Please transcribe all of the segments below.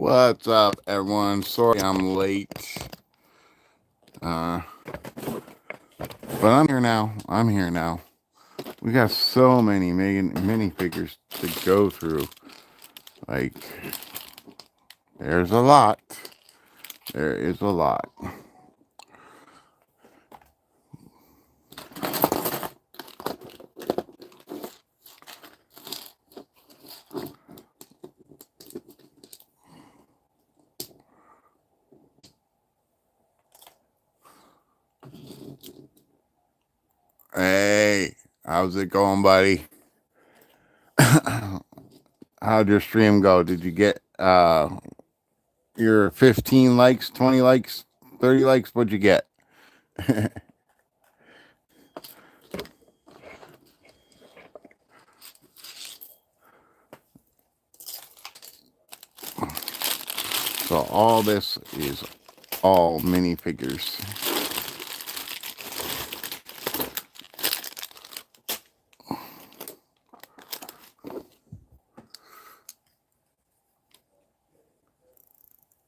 What's up, everyone? Sorry I'm late. But I'm here now. We got so many minifigures to go through. Like, there's a lot. There is a lot. Hey, how's it going, buddy? How'd your stream go? Did you get your 15 likes, 20 likes, 30 likes? What'd you get? So all this is all minifigures.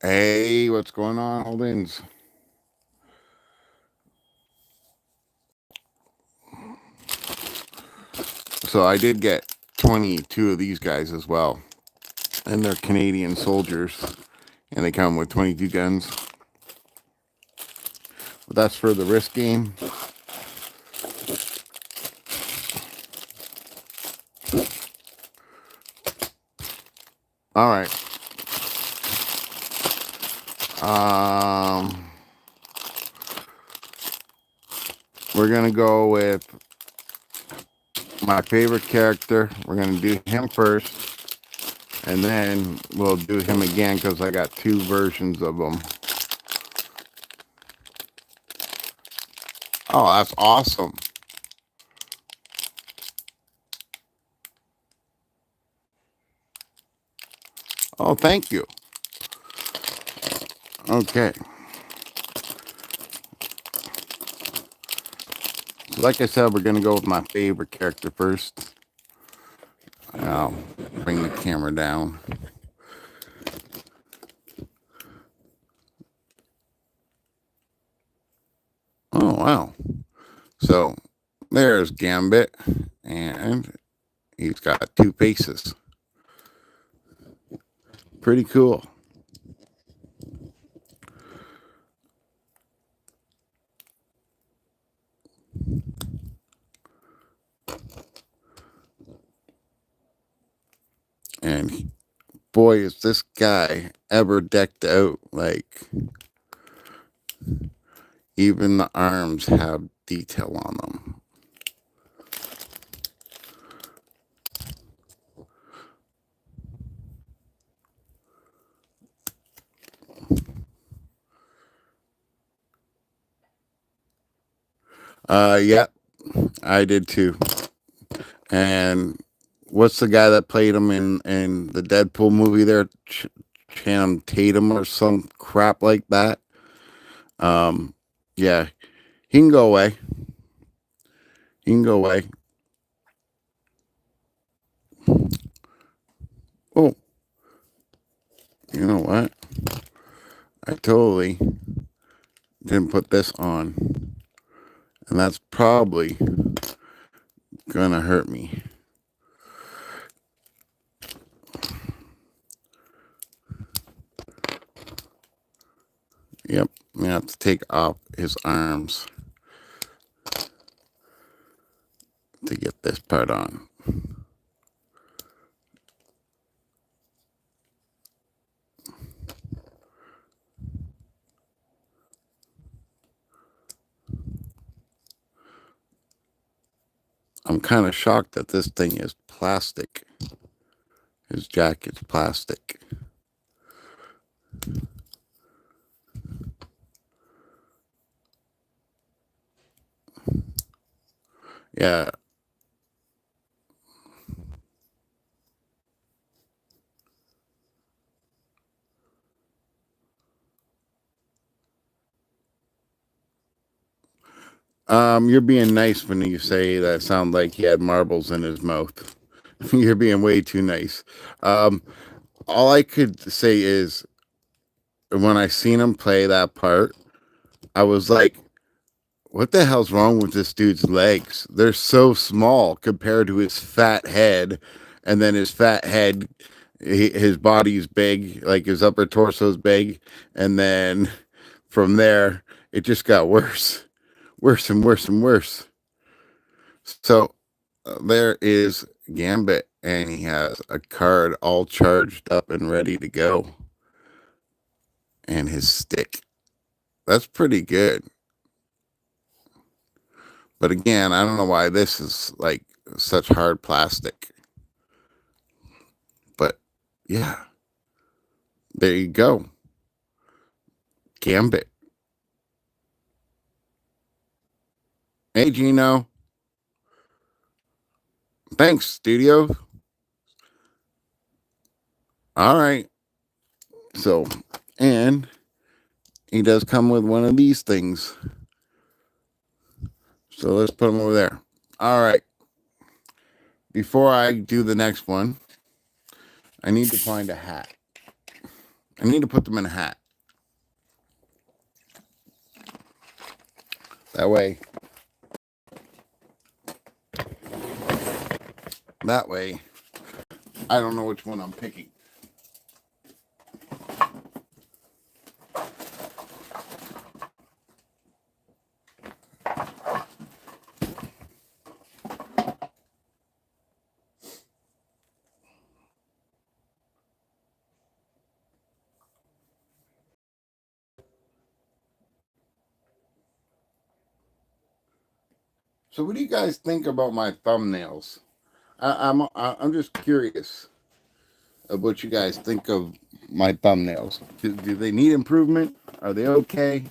Hey, what's going on, Holdings? So I did get 22 of these guys as well. And they're Canadian soldiers. And they come with 22 guns. But that's for the risk game. All right. We're going to go with my favorite character. We're going to do him first. And then we'll do him again because I got two versions of him. Oh, that's awesome. Oh, thank you. Okay. So like I said, we're going to go with my favorite character first. I'll bring the camera down. Oh, wow. So there's Gambit, and he's got two faces. Pretty cool. And boy, is this guy ever decked out. Like, even the arms have detail on them. Yeah, I did too. And what's the guy that played him in the Deadpool movie there? Channing Tatum or some crap like that. Yeah, he can go away. He can go away. Oh, you know what? I totally didn't put this on. And that's probably gonna hurt me. Yep, I'm gonna have to take off his arms to get this part on. I'm kind of shocked that this thing is plastic. His jacket's plastic. Yeah. You're being nice when you say that. Sound like he had marbles in his mouth. You're being way too nice. all I could say is when I seen him play that part, I was like, what the hell's wrong with this dude's legs? They're so small compared to his fat head. And then his fat head, his body's big, like his upper torso's big. And then from there, it just got worse, worse and worse and worse. So there is Gambit, and he has a card all charged up and ready to go. And his stick. That's pretty good. But again, I don't know why this is like such hard plastic. But yeah, there you go. Gambit. Hey, Gino. Thanks, studio. All right. So, and he does come with one of these things. So let's put him over there. All right. Before I do the next one, I need to find a hat. I need to put them in a hat. That way, I don't know which one I'm picking. So what do you guys think about my thumbnails? I'm just curious of what you guys think of my thumbnails. Do they need improvement? Are they okay?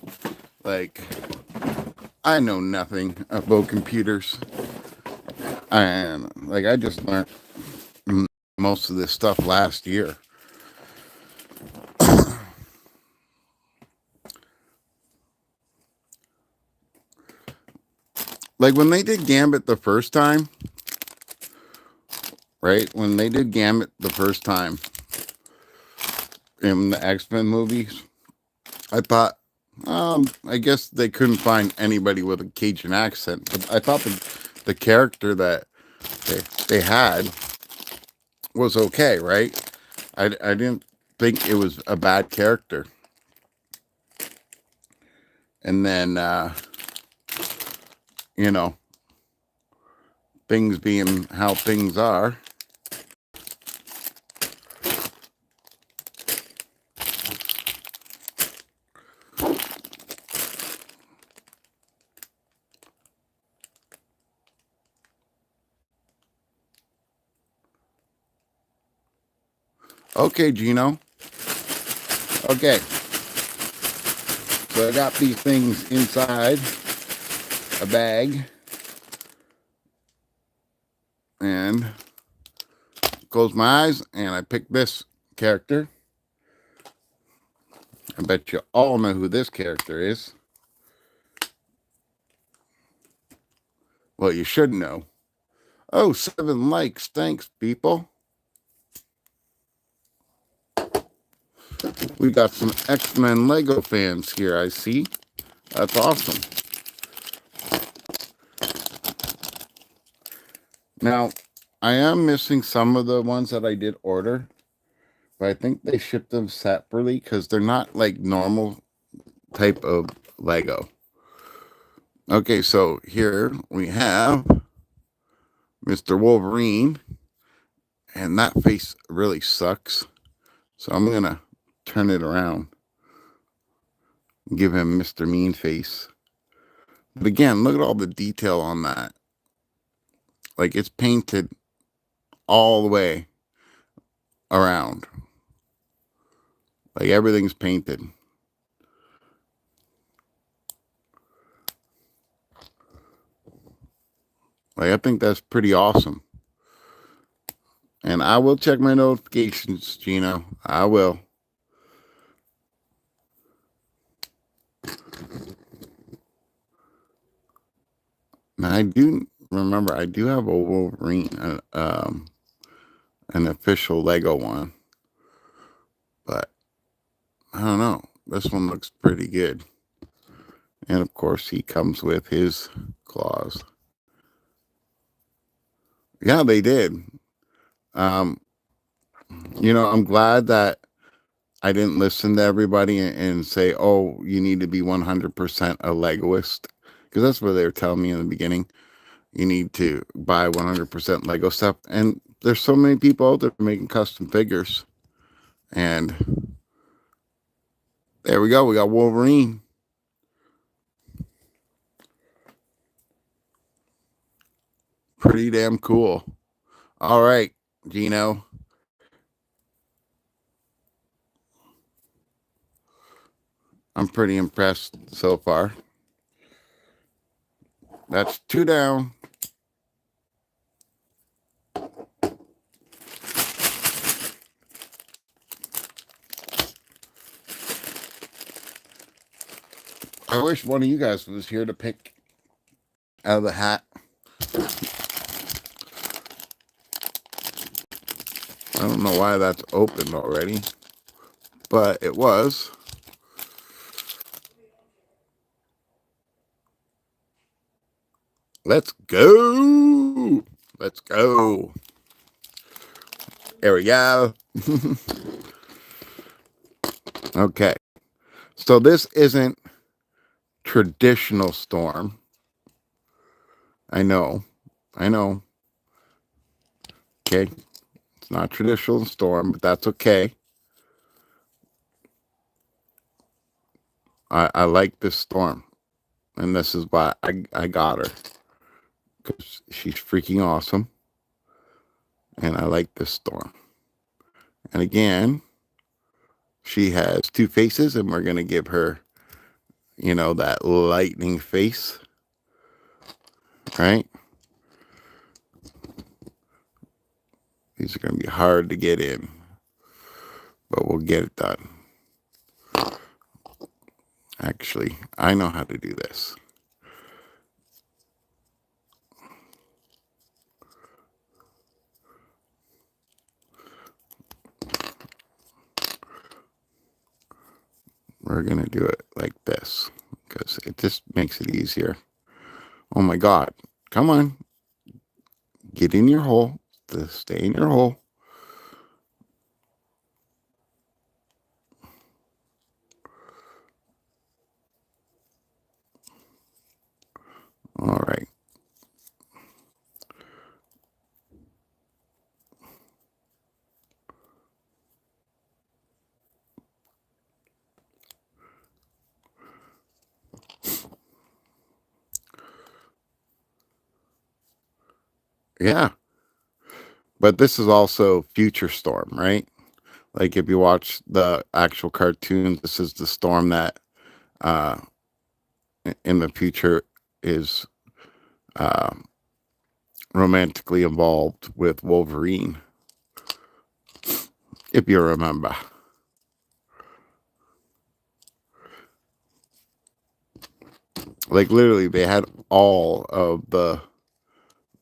Like, I know nothing about computers. And like, I just learned most of this stuff last year. Like when they did Gambit the first time, right? When they did Gambit the first time in the X-Men movies, I thought, I guess they couldn't find anybody with a Cajun accent. But I thought the character that they had was okay, right? I didn't think it was a bad character. And then, you know, things being how things are. Okay, Gino. Okay. So I got these things inside a bag. And close my eyes and I pick this character. I bet you all know who this character is. Well, you should know. Oh, 7 likes. Thanks, people. We got some X-Men Lego fans here, I see. That's awesome. Now, I am missing some of the ones that I did order, but I think they shipped them separately because they're not like normal type of Lego. Okay, so here we have Mr. Wolverine, and that face really sucks. So I'm going to turn it around and give him Mr. Mean Face. But again, look at all the detail on that. Like it's painted all the way around. Like everything's painted. Like I think that's pretty awesome. And I will check my notifications, Gino. I will. Now I do remember I do have a Wolverine, an official Lego one. But I don't know. This one looks pretty good. And of course, he comes with his claws. Yeah, they did. Um, I'm glad that I didn't listen to everybody and say, oh, you need to be 100% a Legoist. Because that's what they were telling me in the beginning. You need to buy 100% Lego stuff. And there's so many people out there making custom figures. And there we go. We got Wolverine. Pretty damn cool. All right, Gino. I'm pretty impressed so far. That's 2 down. I wish one of you guys was here to pick out of the hat. I don't know why that's opened already, but it was. Let's go. Let's go. There we go. Okay. So this isn't traditional Storm. I know. Okay. It's not traditional Storm, but that's okay. I like this Storm. And this is why I got her. Because she's freaking awesome. And I like this Storm. And again, she has 2 faces, and we're going to give her, that lightning face. Right? These are going to be hard to get in. But we'll get it done. Actually, I know how to do this. We're going to do it like this because it just makes it easier. Oh my God. Come on. Get in your hole. Stay in your hole. All right. Yeah. But this is also Future Storm, right? Like if you watch the actual cartoons, this is the Storm that in the future is romantically involved with Wolverine. If you remember. Like literally they had all of the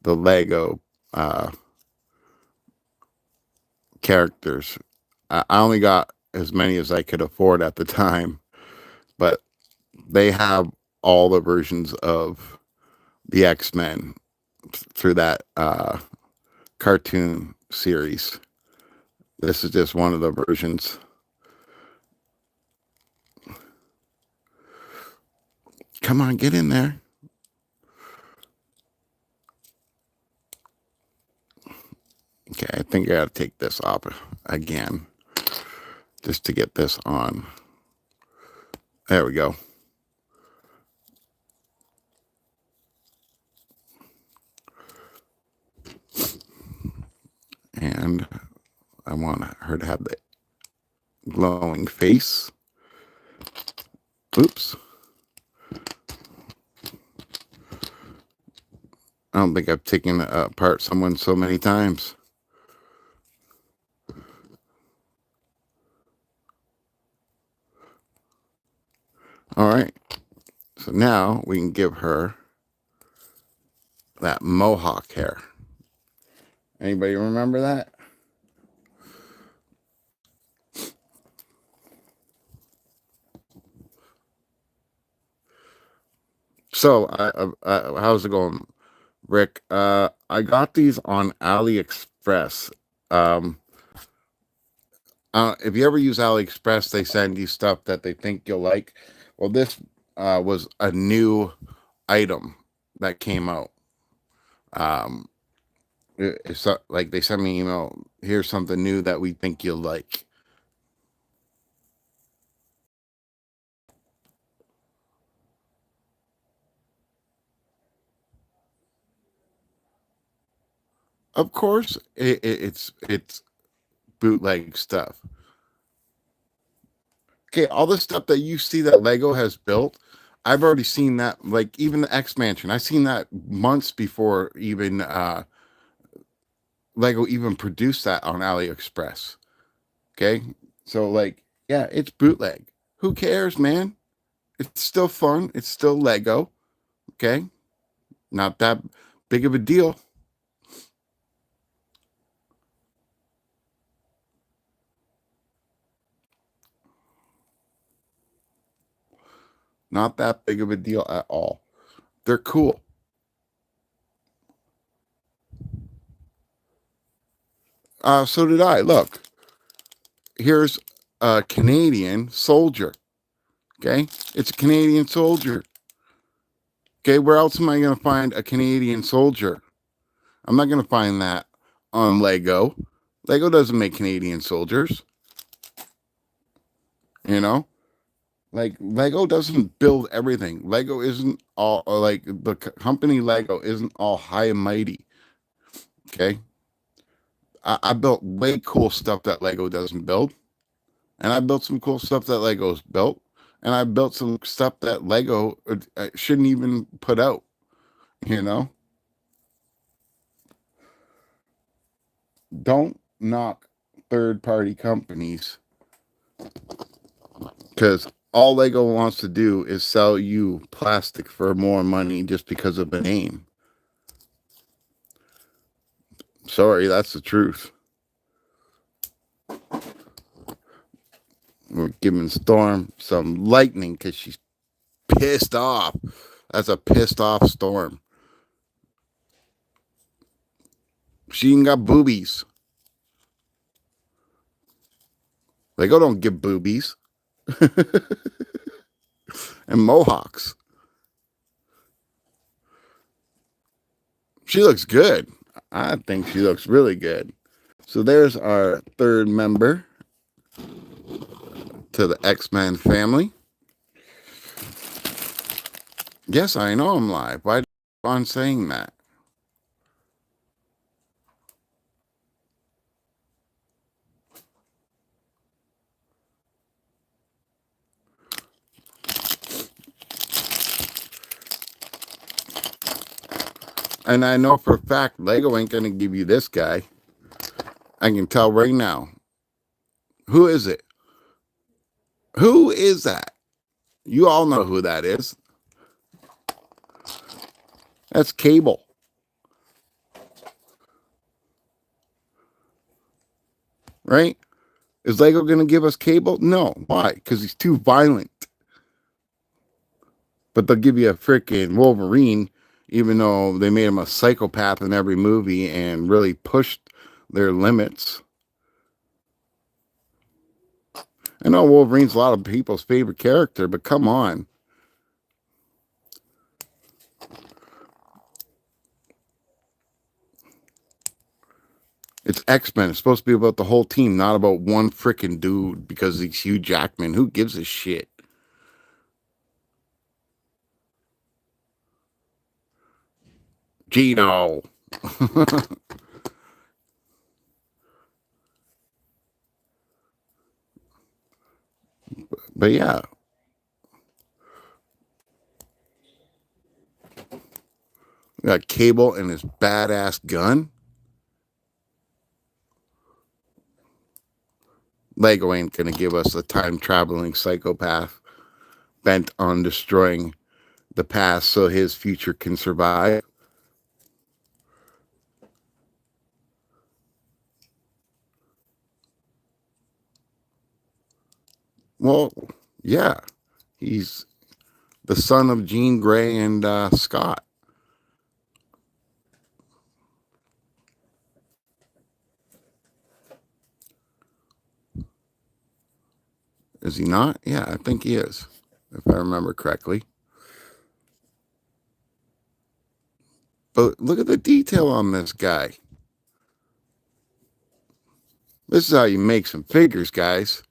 Lego characters. I only got as many as I could afford at the time, but they have all the versions of the Xmen through that cartoon series. This is just one of the versions. Come on, get in there. Okay, I think I gotta take this off again just to get this on. There we go. And I want her to have the glowing face. Oops. I don't think I've taken apart someone so many times. All right. So now we can give her that mohawk hair. Anybody remember that? So, how's it going, Rick? I got these on AliExpress. Um, if you ever use AliExpress, they send you stuff that they think you'll like. Well, this was a new item that came out. Um, it's like they sent me an email. Here's something new that we think you'll like. Of course, it's bootleg stuff. Okay, all the stuff that you see that Lego has built, I've already seen that. Like even the X Mansion, I seen that months before even Lego even produced that on AliExpress. Okay, so like, yeah, it's bootleg. Who cares, man? It's still fun. It's still Lego. Okay, not that big of a deal. Not that big of a deal at all. They're cool. So did I. Look, here's a Canadian soldier. Okay, it's a Canadian soldier. Okay, where else am I going to find a Canadian soldier? I'm not going to find that on Lego. Lego doesn't make Canadian soldiers. You know, like Lego doesn't build everything. Lego isn't all like the company Lego isn't all high and mighty. Okay, I built way cool stuff that Lego doesn't build, and I built some cool stuff that Lego's built, and I built some stuff that Lego shouldn't even put out. You know, don't knock third party companies because all Lego wants to do is sell you plastic for more money just because of the name. Sorry, that's the truth. We're giving Storm some lightning because she's pissed off. That's a pissed off Storm. She ain't got boobies. Lego don't give boobies and mohawks. She looks good. I think she looks really good. So there's our third member to the X-Men family. Yes, I know I'm live. Why do you keep on saying that? And I know for a fact Lego ain't going to give you this guy. I can tell right now. Who is it? Who is that? You all know who that is. That's Cable. Right? Is Lego going to give us Cable? No. Why? Because he's too violent. But they'll give you a freaking Wolverine, even though they made him a psychopath in every movie and really pushed their limits. I know Wolverine's a lot of people's favorite character, but come on. It's X-Men. It's supposed to be about the whole team, not about one freaking dude because he's Hugh Jackman. Who gives a shit? Gino. But yeah, we got Cable and his badass gun. Lego ain't gonna give us a time traveling psychopath bent on destroying the past so his future can survive. Well, yeah, he's the son of Jean Grey and Scott. Is he not? Yeah, I think he is, if I remember correctly. But look at the detail on this guy. This is how you make some figures, guys.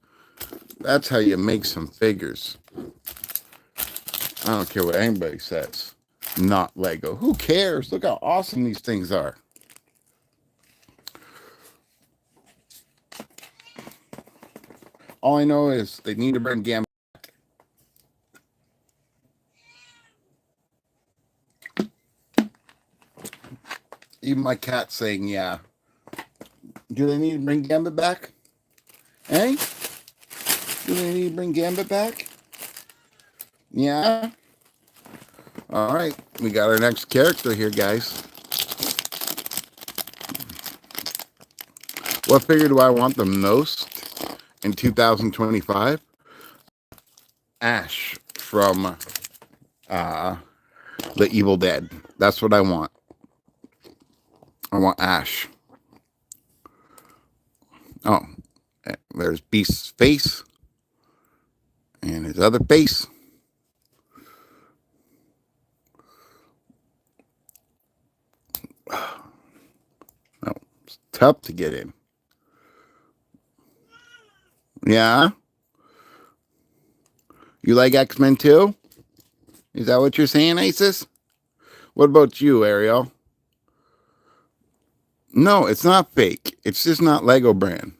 That's how you make some figures. I don't care what anybody says. Not Lego. Who cares? Look how awesome these things are. All I know is they need to bring Gambit back. Even my cat's saying, yeah. Do they need to bring Gambit back? Eh? Do they need to bring Gambit back? Yeah. All right. We got our next character here, guys. What figure do I want the most in 2025? Ash from The Evil Dead. That's what I want. I want Ash. Oh, there's Beast's face and his other face. Oh, it's tough to get in. Yeah? You like X-Men too? Is that what you're saying, Isis? What about you, Ariel? No, it's not fake. It's just not Lego brand.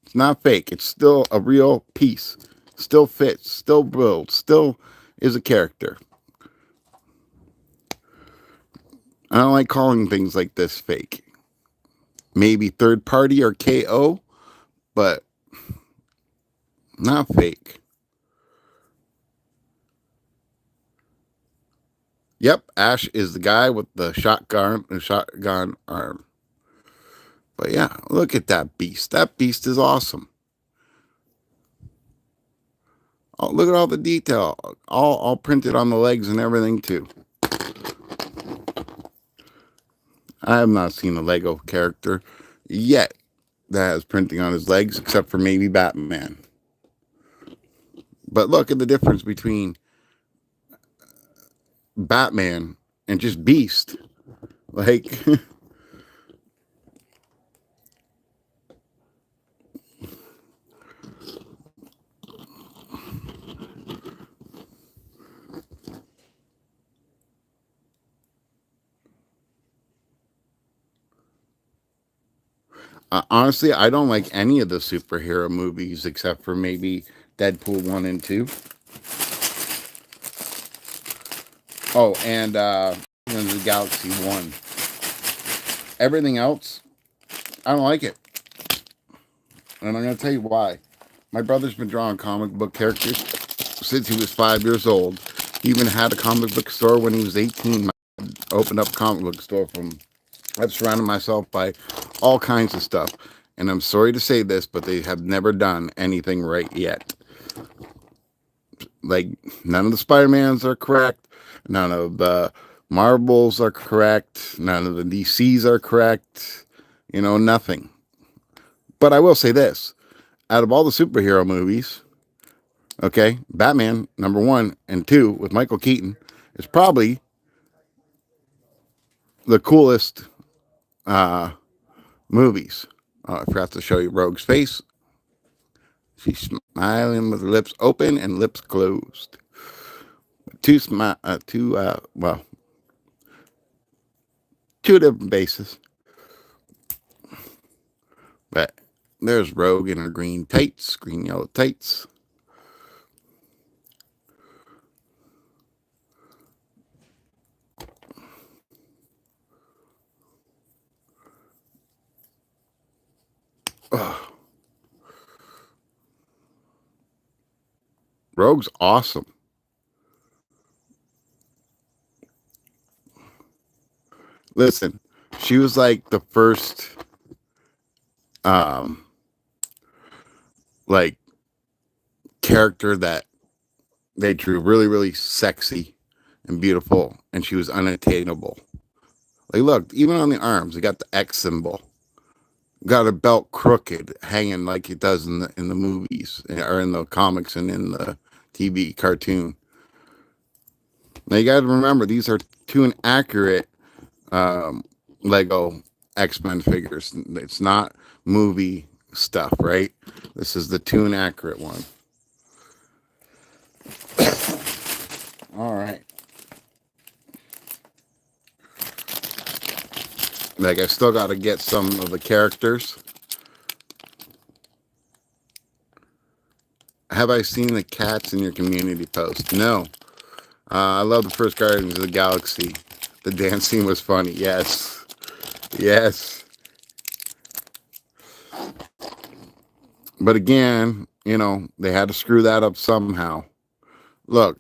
It's not fake. It's still a real piece. Still fits. Still builds. Still is a character. I don't like calling things like this fake. Maybe third party or KO, but not fake. Yep, Ash is the guy with the shotgun arm. But yeah, look at that beast. That beast is awesome. Oh, look at all the detail. All printed on the legs and everything too. I have not seen a Lego character yet that has printing on his legs, except for maybe Batman. But look at the difference between Batman and just Beast. Like, honestly, I don't like any of the superhero movies except for maybe Deadpool 1 and 2. Oh, and Guardians of the Galaxy 1. Everything else, I don't like it. And I'm going to tell you why. My brother's been drawing comic book characters since he was 5 years old. He even had a comic book store when he was 18. Opened up a comic book store from... I've surrounded myself by all kinds of stuff. And I'm sorry to say this, but they have never done anything right yet. Like, none of the Spider-Mans are correct. None of the Marvels are correct. None of the DCs are correct. You know, nothing. But I will say this. Out of all the superhero movies, okay, Batman, number 1 and 2, with Michael Keaton, is probably the coolest movies. I forgot to show you Rogue's face. She's smiling with her lips open and lips closed. Two different bases. But there's Rogue in her green tights, green yellow tights. Oh. Rogue's awesome. Listen, she was like the first like character that they drew really, really sexy and beautiful, and she was unattainable. Like, look, even on the arms, they got the X symbol. Got a belt crooked, hanging like it does in the movies, or in the comics and in the TV cartoon. Now you got to remember, these are too inaccurate Lego X-Men figures. It's not movie stuff, right? This is the too inaccurate one. All right. Like, I still got to get some of the characters. Have I seen the cats in your community post? No. I love the first Guardians of the Galaxy. The dance scene was funny. Yes. Yes. But again, you know, they had to screw that up somehow. Look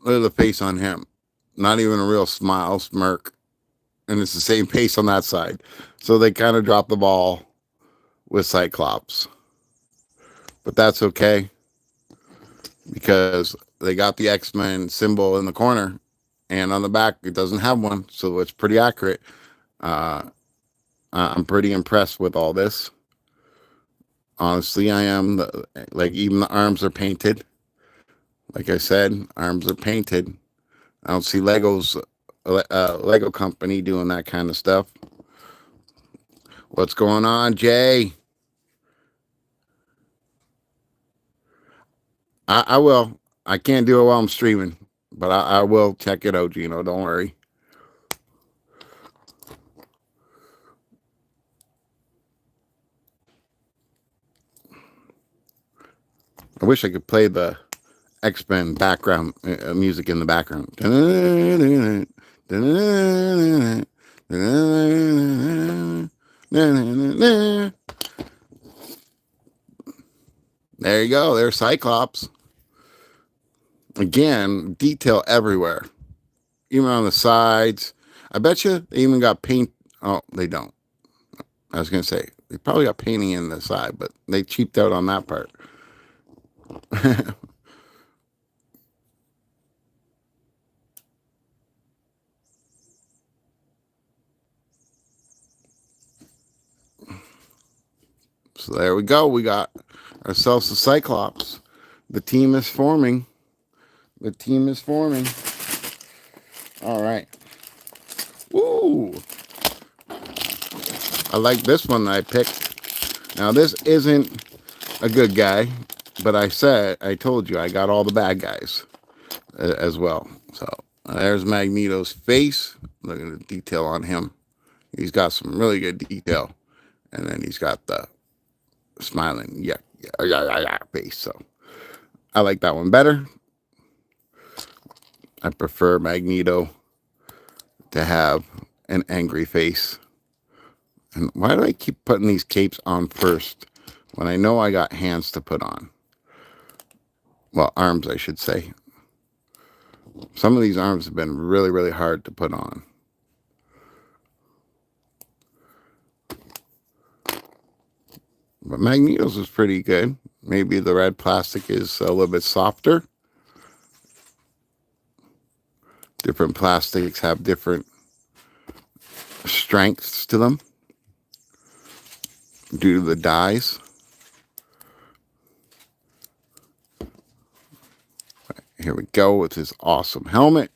at the face on him. Not even a real smile, smirk. And it's the same face on that side. So they kind of dropped the ball with Cyclops. But that's okay, because they got the X-Men symbol in the corner, and on the back it doesn't have one, so it's pretty accurate. I'm pretty impressed with all this. Honestly, I am. Like, even the arms are painted. Like I said, arms are painted. I don't see Lego company doing that kind of stuff. What's going on, Jay? I will. I can't do it while I'm streaming, but I will check it out, Gino. Don't worry. I wish I could play the X-Men background music in the background. There you go. There's Cyclops. Again, detail everywhere. Even on the sides. I bet you they even got paint. Oh, they don't. I was going to say, they probably got painting in the side, but they cheaped out on that part. So there we go. We got ourselves a Cyclops. The team is forming. The team is forming. All right. Woo! I like this one that I picked. Now, this isn't a good guy, but I told you, I got all the bad guys as well. So there's Magneto's face. Look at the detail on him. He's got some really good detail. And then he's got the smiling yeah face. So I like that one better. I prefer Magneto to have an angry face. And why do I keep putting these capes on first when I know I got hands to put on? Well, arms, I should say. Some of these arms have been really, really hard to put on. But Magneto's is pretty good. Maybe the red plastic is a little bit softer. Different plastics have different strengths to them due to the dyes. Here we go with his awesome helmet.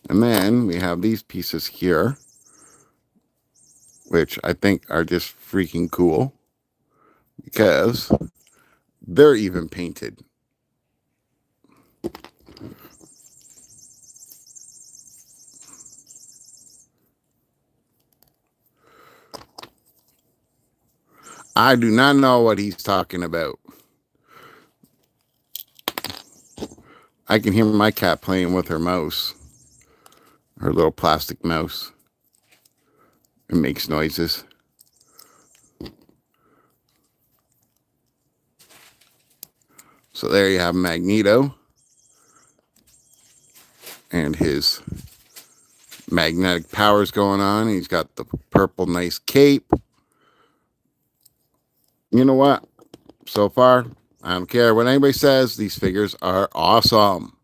And then we have these pieces here, which I think are just freaking cool because they're even painted. I do not know what he's talking about. I can hear my cat playing with her mouse, her little plastic mouse. It makes noises. So there you have Magneto and his magnetic powers going on. He's got the purple nice cape. You know what? So far, I don't care what anybody says. These figures are awesome.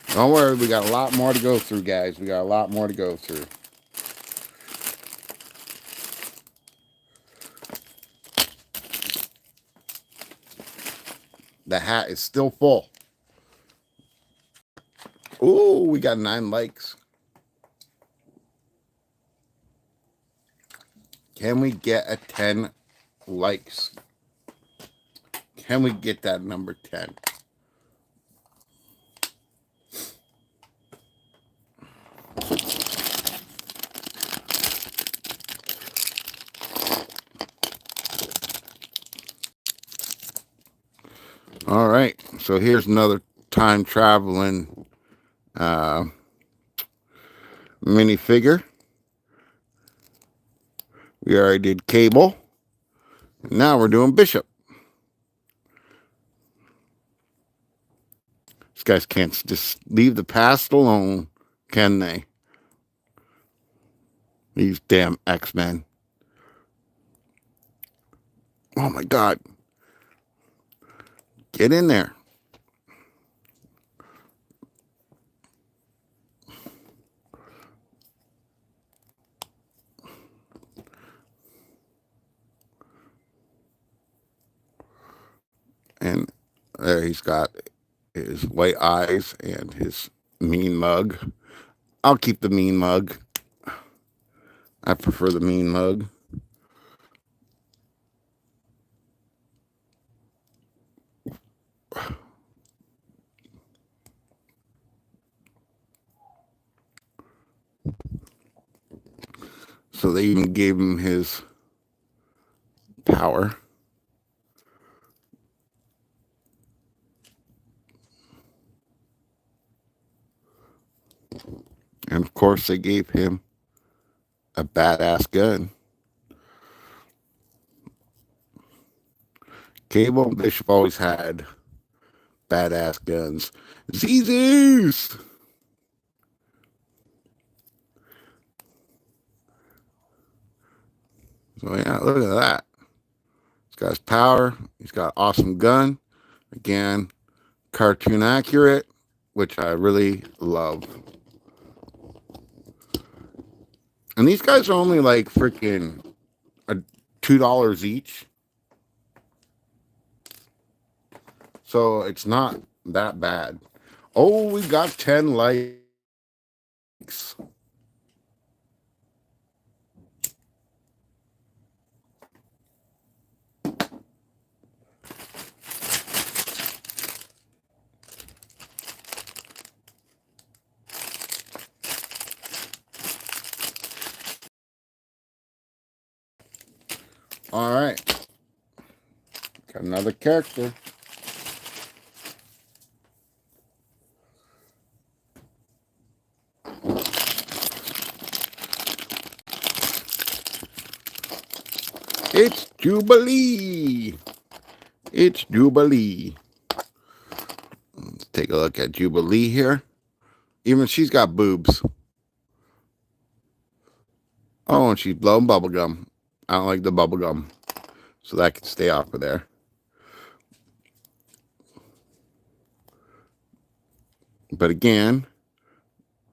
Don't worry, we got a lot more to go through, guys. We got a lot more to go through. The hat is still full. Ooh, we got 9 likes. Can we get a 10 likes? Can we get that number 10? All right, so here's another time traveling minifigure. We already did Cable. Now we're doing Bishop. These guys can't just leave the past alone, can they? These damn X-Men. Oh my God. Get in there. And there he's got his white eyes and his mean mug. I'll keep the mean mug. I prefer the mean mug. So they even gave him his power. And of course they gave him a badass gun. Cable and Bishop always had badass guns. Zeus! So yeah, look at that. He's got his power. He's got an awesome gun. Again, cartoon accurate, which I really love. And these guys are only like freaking $2 each. So it's not that bad. Oh, we got 10 likes. All right. Got another character. It's Jubilee. It's Jubilee. Let's take a look at Jubilee here. Even she's got boobs. Oh, and she's blowing bubble gum. I don't like the bubble gum. So that can stay off of there. But again,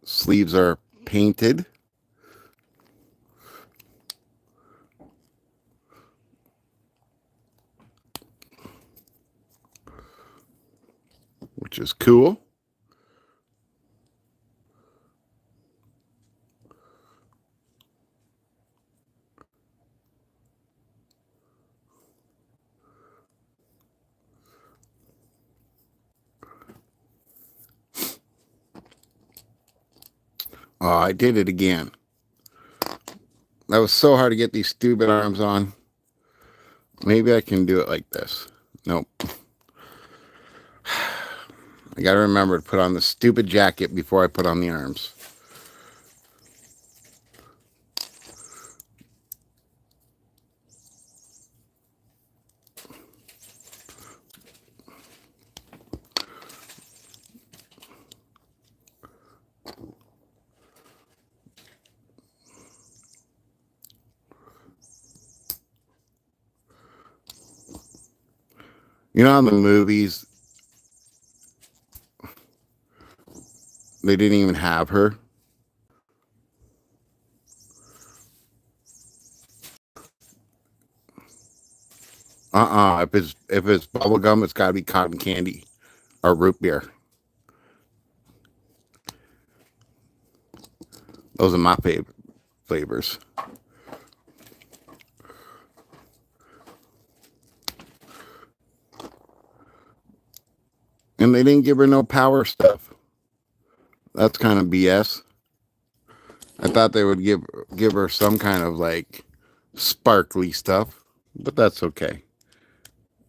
sleeves are painted. Which is cool. Oh, I did it again. That was so hard to get these stupid arms on. Maybe I can do it like this. Nope. I got to remember to put on the stupid jacket before I put on the arms. You know, in the movies, they didn't even have her. If it's bubble gum, it's gotta be cotton candy or root beer. Those are my favorite flavors. And they didn't give her no power stuff. That's kind of BS. I thought they would give her some kind of like sparkly stuff, but that's okay.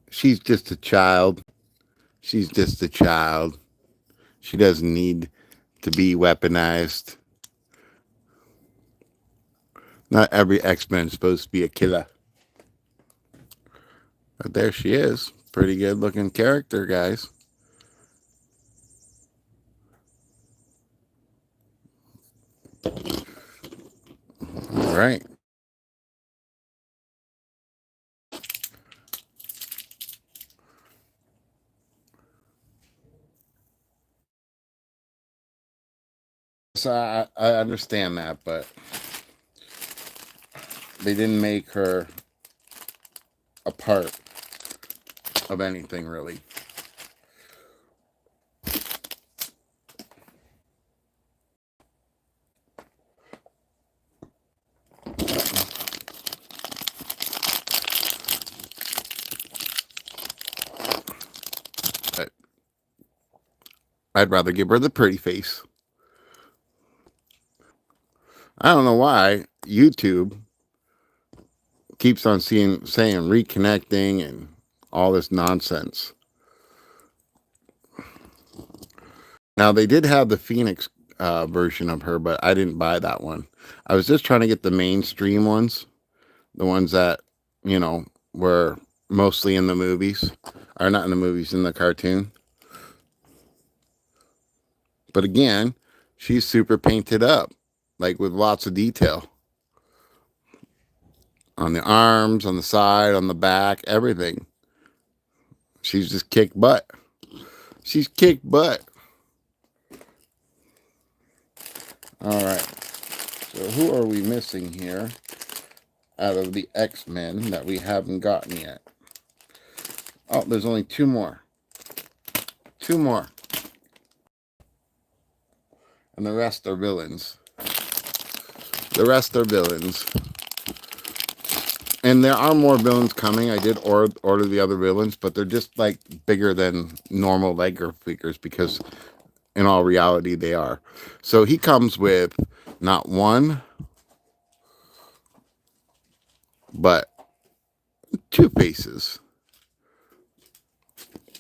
She's just a child. She's just a child. She doesn't need to be weaponized. Not every X-Men is supposed to be a killer. But there she is. Pretty good looking character, guys. All right. So I understand that, but they didn't make her a part of anything, really. But I'd rather give her the pretty face. I don't know why YouTube keeps on saying reconnecting and all this nonsense. Now, they did have the Phoenix version of her, but I didn't buy that one. I was just trying to get the mainstream ones, the ones that, you know, were mostly in the movies, or not in the movies, in the cartoon. But again, she's super painted up, like with lots of detail. On the arms, on the side, on the back, everything. She's just kicked butt. She's kicked butt. All right. So who are we missing here out of the X-Men that we haven't gotten yet? Oh, there's only two more. Two more. And the rest are villains. The rest are villains. And there are more villains coming. I did order the other villains, but they're just like bigger than normal Lego figures because in all reality they are. So he comes with not one, but two faces.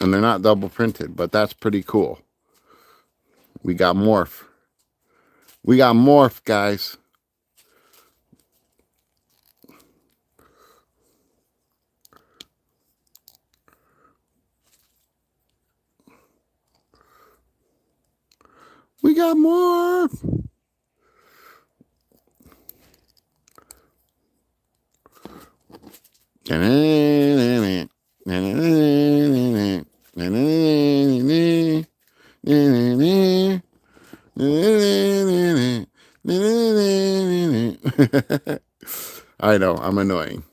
And they're not double printed, but that's pretty cool. We got Morph. We got Morph, guys. We got Morph. I know, I'm annoying.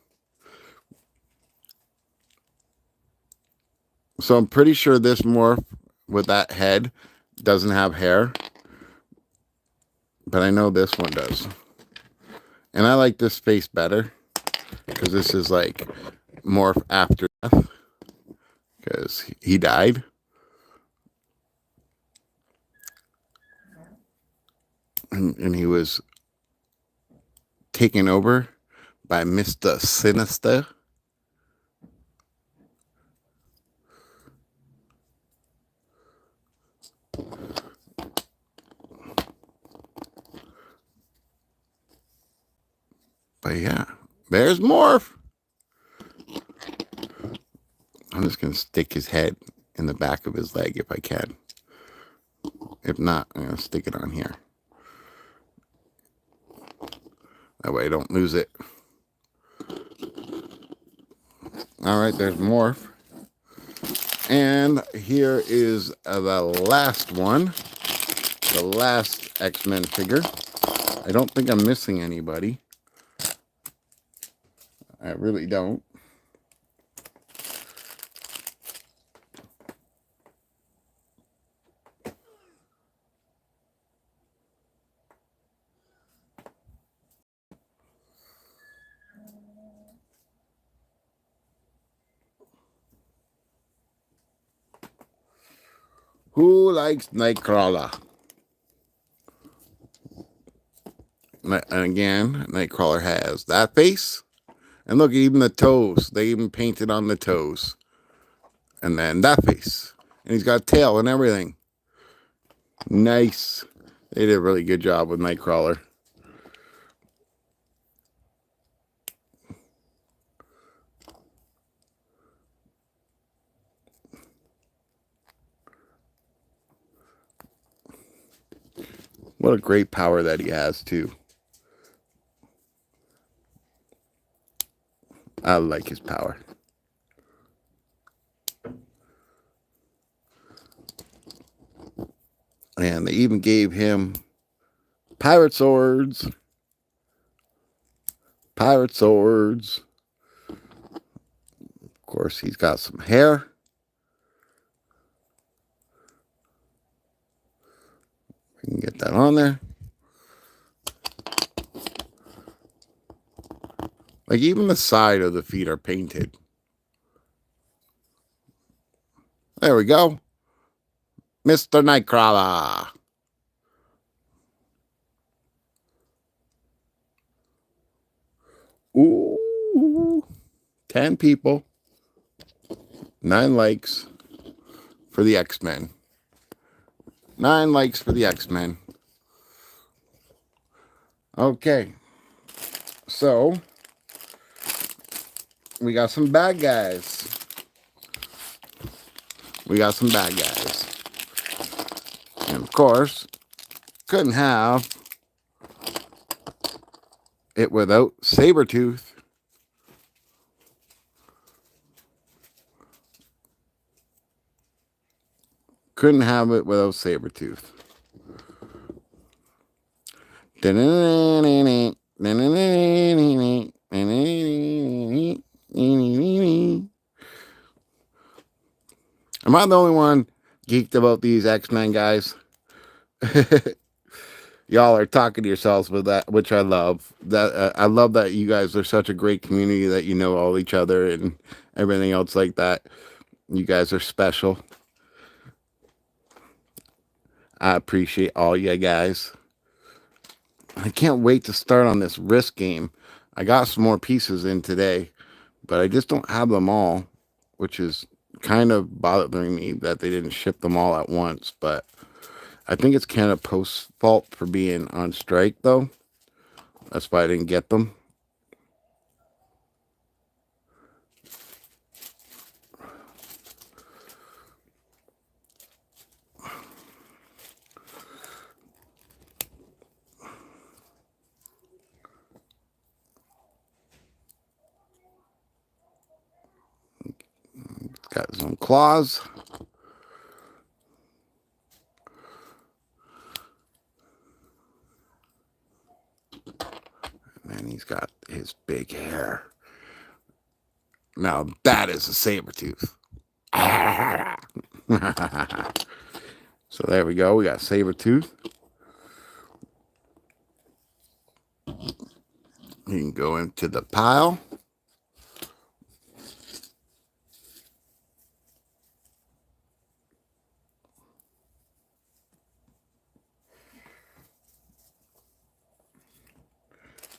So I'm pretty sure this Morph with that head doesn't have hair. But I know this one does. And I like this face better. Because this is like Morph after death. Because he died. And he was taken over by Mr. Sinister. But yeah, there's Morph. I'm just going to stick his head in the back of his leg if I can. If not, I'm going to stick it on here. That way I don't lose it. All right, there's Morph. And here is the last one. The last X-Men figure. I don't think I'm missing anybody. I really don't. Who likes Nightcrawler? And again, Nightcrawler has that face. And look, even the toes. They even painted on the toes. And then that face. And he's got a tail and everything. Nice. They did a really good job with Nightcrawler. What a great power that he has, too. I like his power. And they even gave him pirate swords. Pirate swords. Of course, he's got some hair. We can get that on there. Like, even the side of the feet are painted. There we go. Mr. Nightcrawler. Ooh. 10 people. 9 likes for the X-Men. 9 likes for the X-Men. Okay. So, we got some bad guys. We got some bad guys. And of course, couldn't have it without Sabertooth. Couldn't have it without Sabertooth. Am I the only one geeked about these X-Men guys? Y'all are talking to yourselves with that, which I love. That I love that you guys are such a great community, that you know all each other and everything else like that. You guys are special. I appreciate all you guys. I can't wait to start on this Risk game. I got some more pieces in today, but I just don't have them all, which is kind of bothering me that they didn't ship them all at once. But I think it's kind of Post's fault for being on strike, though. That's why I didn't get them. Got some claws. And then he's got his big hair. Now that is a Sabertooth. So there we go. We got Sabertooth. You can go into the pile.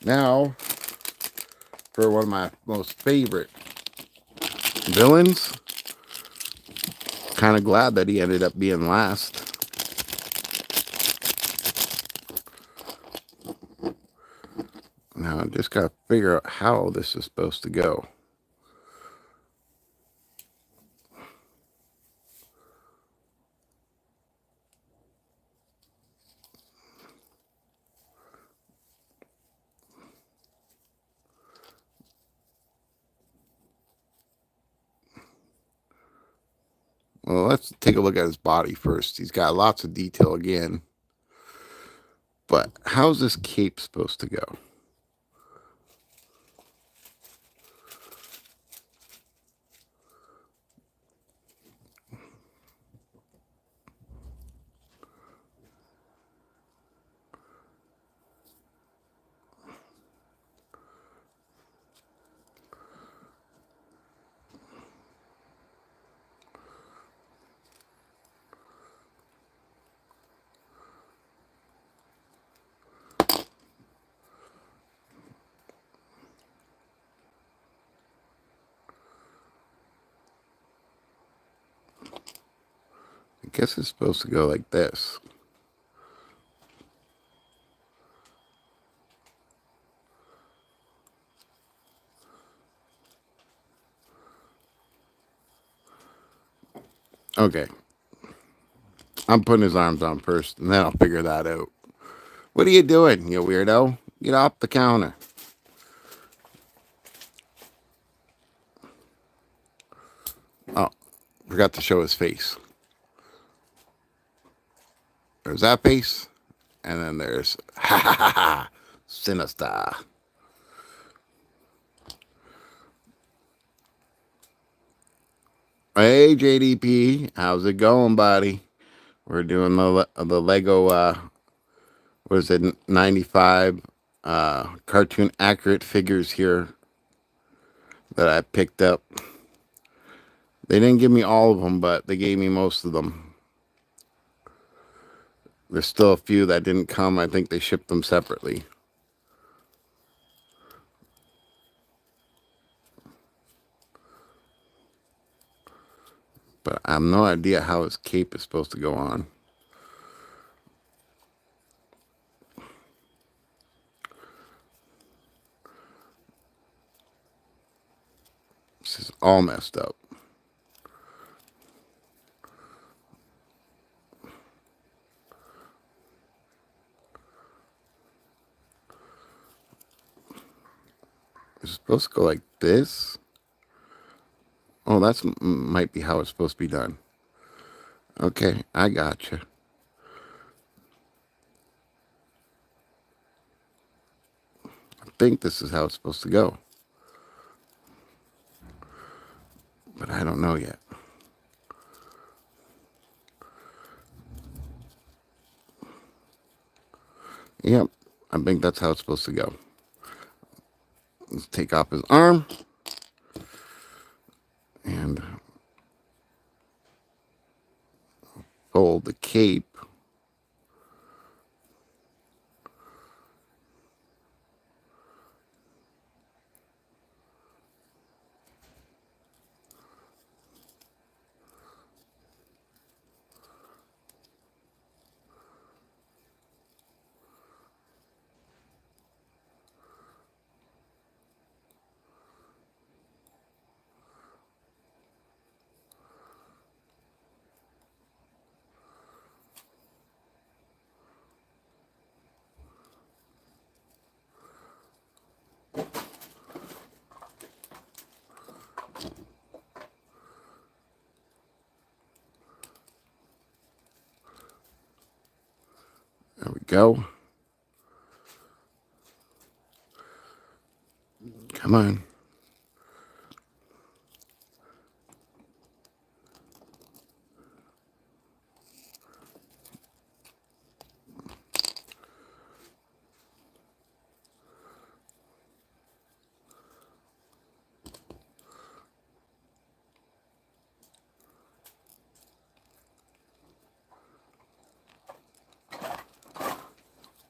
Now, for one of my most favorite villains. Kind of glad that he ended up being last. Now, I just got to figure out how this is supposed to go. Well, let's take a look at his body first. He's got lots of detail again. But how's this cape supposed to go? I guess it's supposed to go like this. Okay. I'm putting his arms on first, and then I'll figure that out. What are you doing, you weirdo? Get off the counter. Oh, forgot to show his face. There's that face, and then there's ha ha ha ha, Sinister. Hey JDP, how's it going, buddy? We're doing the Lego what is it, 95 cartoon accurate figures here that I picked up. They didn't give me all of them, but they gave me most of them. There's still a few that didn't come. I think they shipped them separately. But I have no idea how his cape is supposed to go on. This is all messed up. It's supposed to go like this. Oh, that's might be how it's supposed to be done. Okay, I gotcha. I think this is how it's supposed to go. But I don't know yet. Yep, I think that's how it's supposed to go. Let's take off his arm. And fold the cape. There we go. Come on.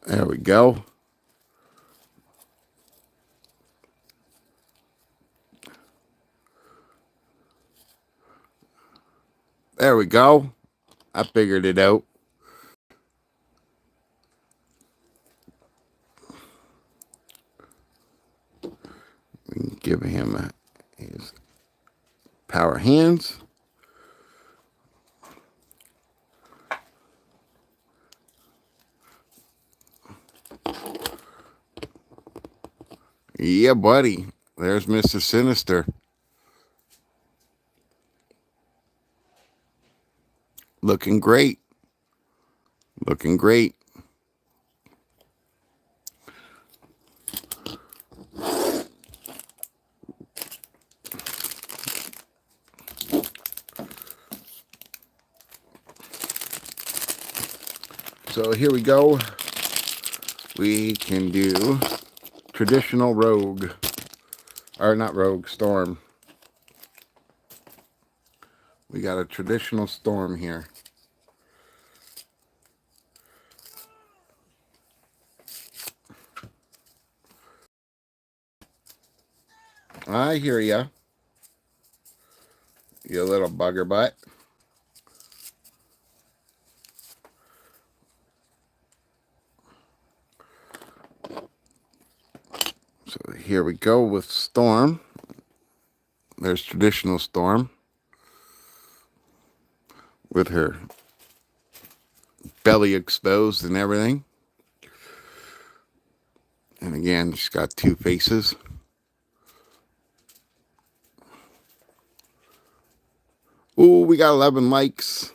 There we go. There we go. I figured it out. We can give him his power hands. Yeah, buddy. There's Mr. Sinister. Looking great. Looking great. So here we go. We can do traditional rogue. Or not rogue, storm. We got a traditional storm here. I hear ya, you little bugger butt. So here we go with Storm. There's traditional Storm with her belly exposed and everything. And again, she's got two faces. Ooh, we got 11 likes.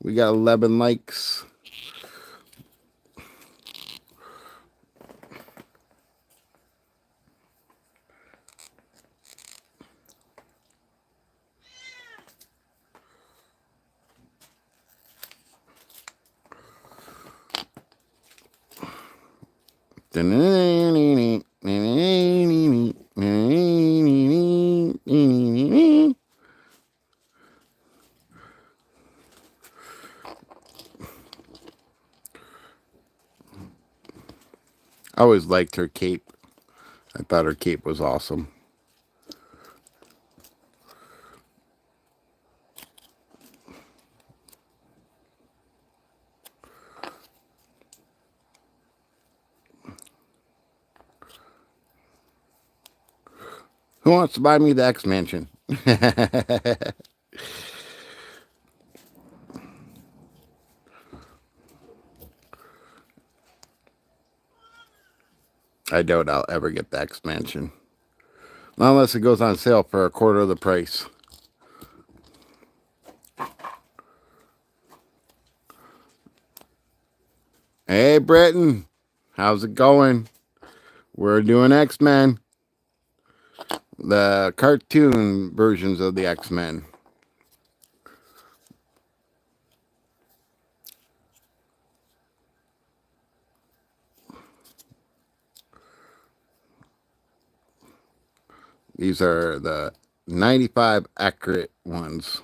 We got 11 likes. I always liked her cape. I thought her cape was awesome. Who wants to buy me the X Mansion? I doubt I'll ever get the X Mansion. Not unless it goes on sale for a quarter of the price. Hey, Britton. How's it going? We're doing X-Men. The cartoon versions of the X-Men. These are the 95 accurate ones.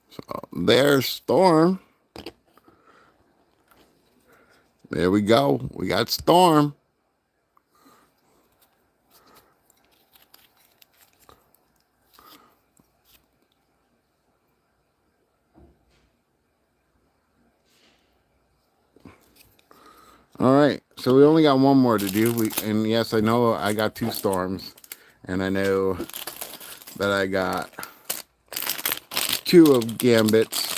So there's Storm. There we go. We got Storm. All right, so we only got one more to do. And yes, I know I got two Storms, and I know that I got two of Gambits,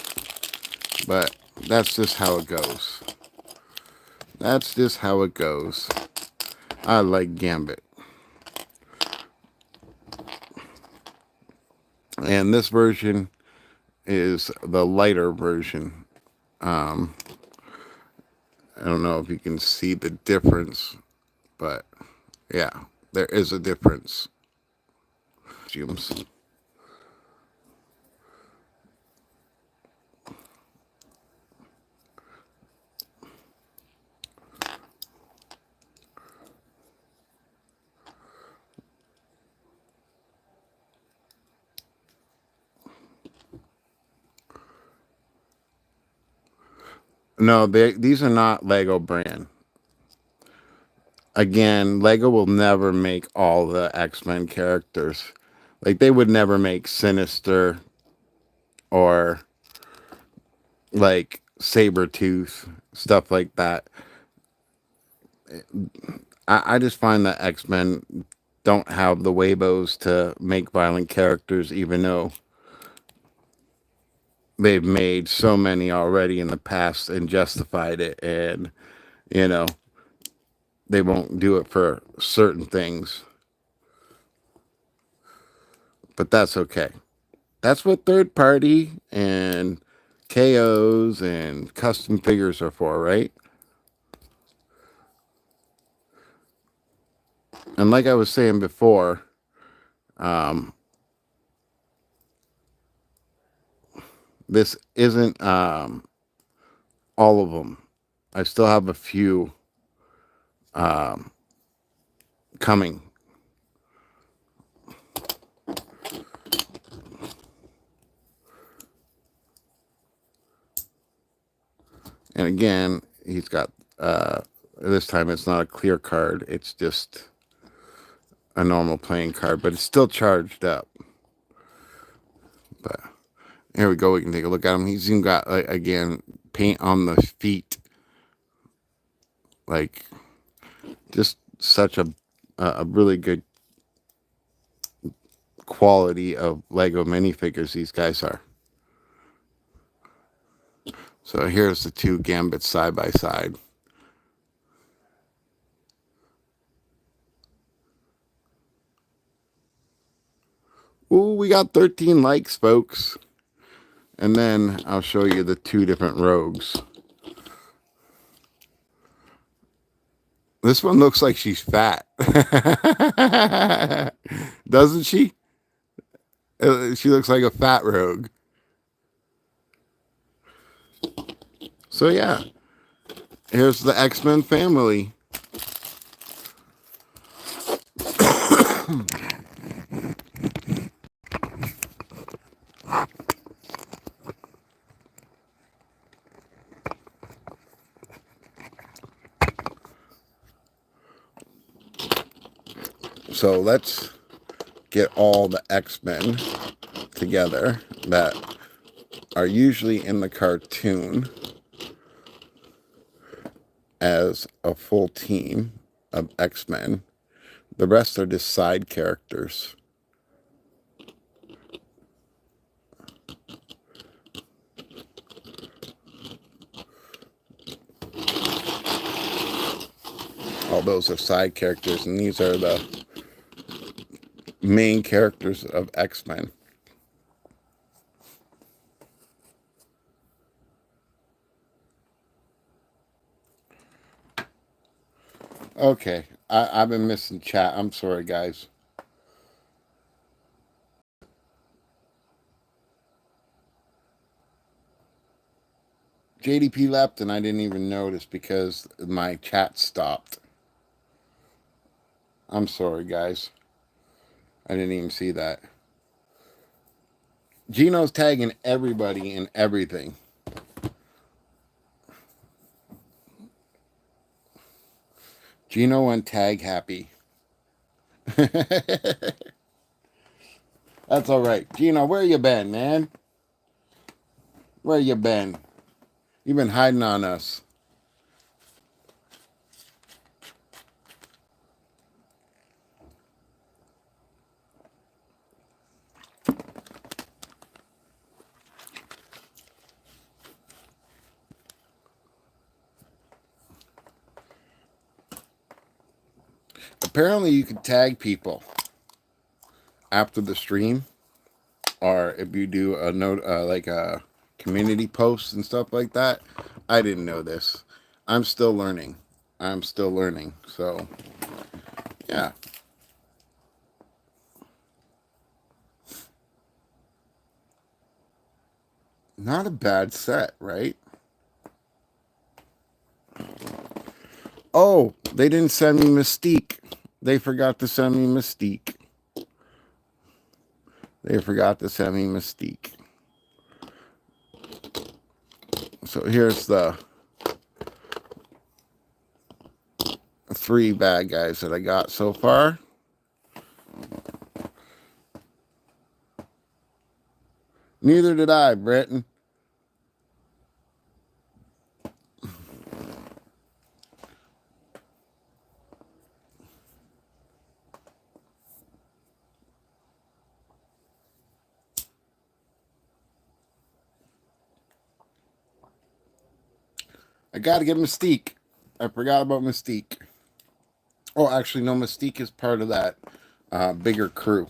but that's just how it goes. That's just how it goes. I like Gambit. And this version is the lighter version. I don't know if you can see the difference, but yeah, there is a difference. No, these are not Lego brand. Again, Lego will never make all the X-Men characters. Like, they would never make Sinister or, like, Sabertooth, stuff like that. I just find that X-Men don't have the Weibos to make violent characters, even though they've made so many already in the past and justified it, and you know, they won't do it for certain things, but that's okay. That's what third party and KOs and custom figures are for, right? And like I was saying before, this isn't all of them. I still have a few coming. And again, he's got, this time it's not a clear card. It's just a normal playing card, but it's still charged up. But here we go. We can take a look at him. He's even got, like, again, paint on the feet. Like, just such a really good quality of Lego minifigures these guys are. So here's the two Gambits side by side. Ooh, we got 13 likes, folks. And then I'll show you the two different rogues. This one looks like she's fat. Doesn't she? She looks like a fat rogue. So yeah, here's the X-Men family. So let's get all the X-Men together that are usually in the cartoon as a full team of X-Men. The rest are just side characters. All those are side characters, and these are the main characters of X-Men. Okay, I've been missing chat. I'm sorry, guys. JDP left, and I didn't even notice because my chat stopped. I'm sorry, guys. I didn't even see that. Gino's tagging everybody and everything. Gino went tag happy. That's all right. Gino, where you been, man? Where you been? You've been hiding on us. Apparently, you can tag people after the stream, or if you do a note, like a community post and stuff like that. I didn't know this. I'm still learning. So, yeah. Not a bad set, right? Oh, they didn't send me Mystique. They forgot to send me Mystique. So here's the 3 bad guys that I got so far. Neither did I, Britton. I got to get Mystique. I forgot about Mystique. Oh, actually, no, Mystique is part of that bigger crew.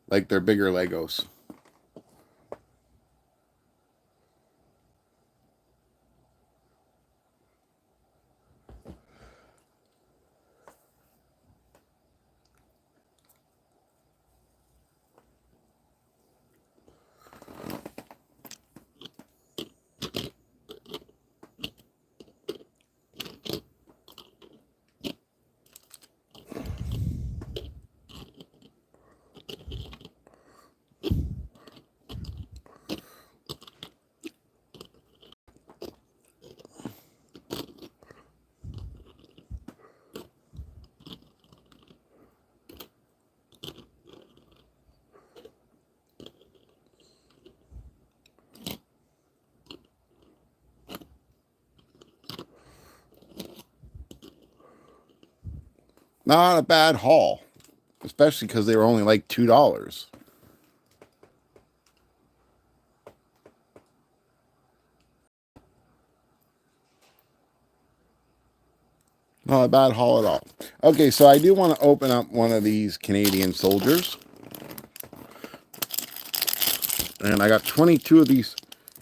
Like they're bigger Legos. Not a bad haul, especially because they were only like $2. Not a bad haul at all. Okay, so I do want to open up one of these Canadian soldiers. And I got 22 of these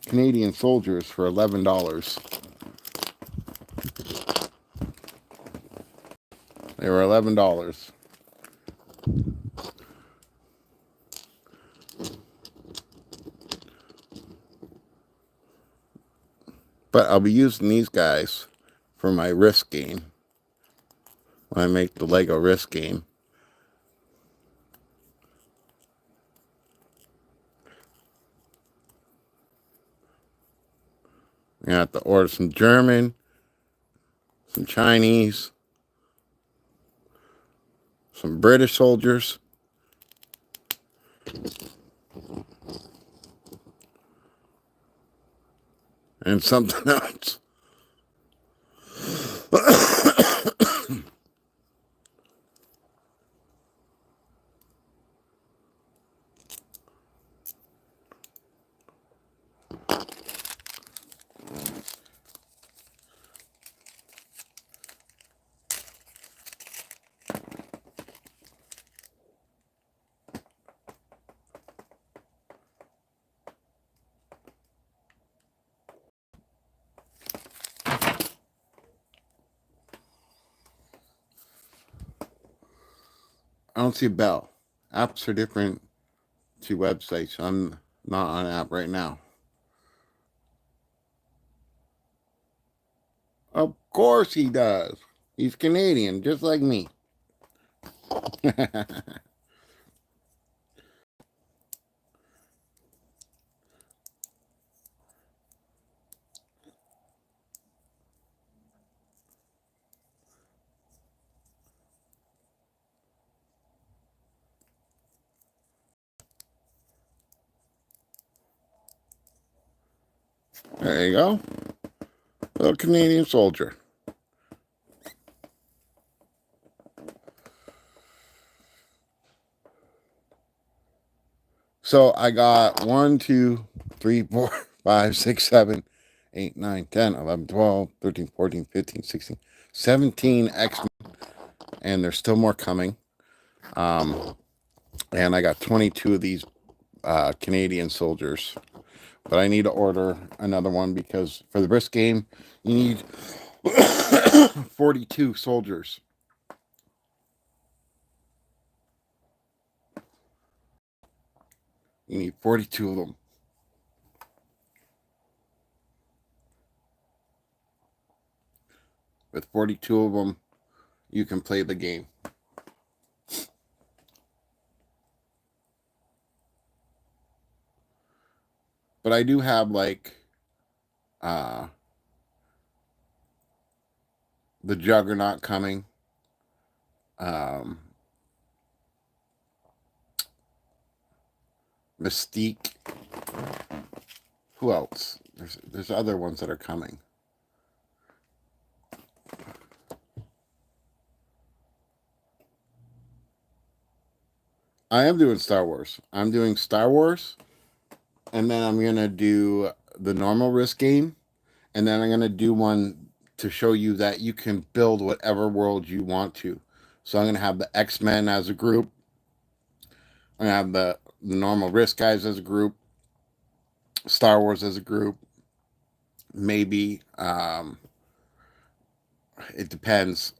Canadian soldiers for $11. They were $11. But I'll be using these guys for my risk game. When I make the Lego risk game. I have to order some German, some Chinese, some British soldiers. And something else. I don't see a bell. Apps are different to websites. I'm not on an app right now. Of course he does. He's Canadian, just like me. There you go. Little Canadian soldier. So I got 1, 2, 3, 4, 5, 6, 7, 8, 9, 10, 11, 12, 13, 14, 15, 16, 17 xmen. And there's still more coming. And I got 22 of these Canadian soldiers. But I need to order another one because for the risk game, you need 42 soldiers. You need 42 of them. With 42 of them, you can play the game. But I do have like the Juggernaut coming. Mystique. Who else? There's other ones that are coming. I am doing Star Wars. I'm doing Star Wars, and then I'm gonna do the normal risk game, And then I'm going to do one to show you that you can build whatever world you want to. So I'm going to have the X-Men as a group. I'm going to have the normal Risk guys as a group. Star Wars as a group. Maybe, it depends.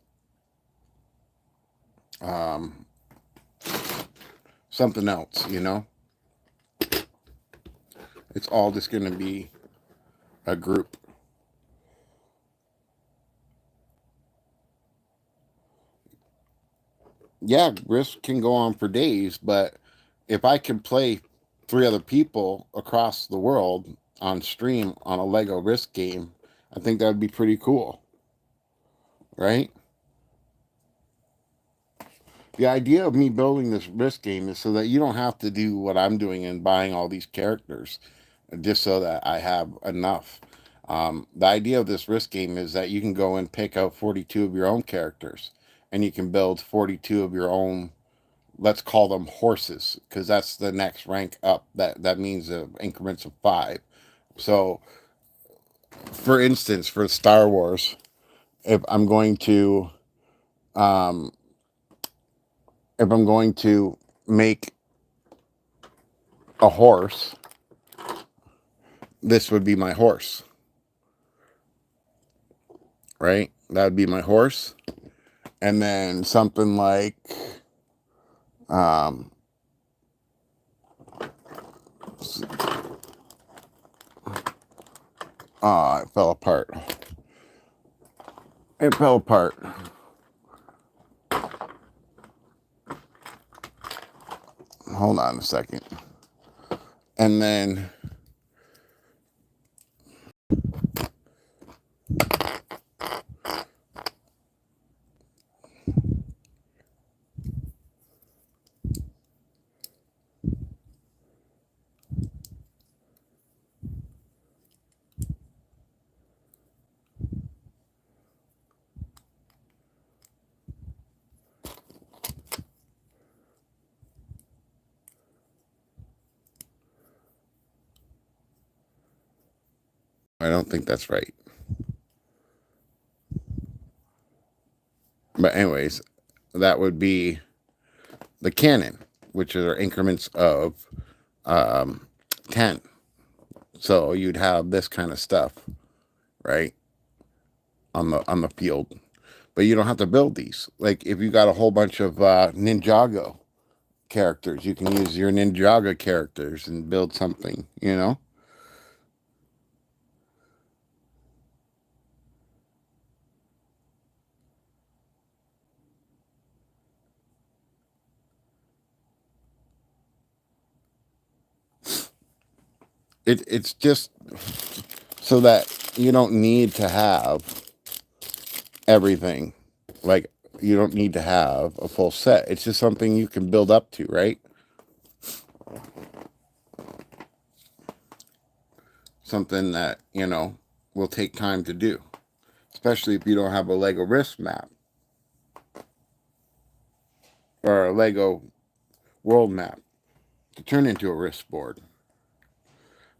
Something else, you know? It's all just going to be a group. Yeah, Risk can go on for days, but if I can play 3 other people across the world on stream on a Lego Risk game, I think that would be pretty cool, right? The idea of me building this Risk game is so that you don't have to do what I'm doing and buying all these characters, just so that I have enough. The idea of this Risk game is that you can go and pick out 42 of your own characters, and you can build 42 of your own, let's call them horses, because that's the next rank up. That means increments of 5. So, for instance, for Star Wars, if I'm going to, um, if I'm going to make a horse, this would be my horse, right? That would be my horse, and then something like, um, it fell apart. It fell apart. Hold on a second. And then I don't think that's right. But anyways, that would be the cannon, which are increments of 10. So you'd have this kind of stuff, right, on the field. But you don't have to build these. Like if you got a whole bunch of Ninjago characters, you can use your Ninjago characters and build something, you know? It's just so that you don't need to have everything. Like you don't need to have a full set. It's just something you can build up to, right? Something that, you know, will take time to do. Especially if you don't have a Lego Risk map or a Lego world map to turn into a Risk board.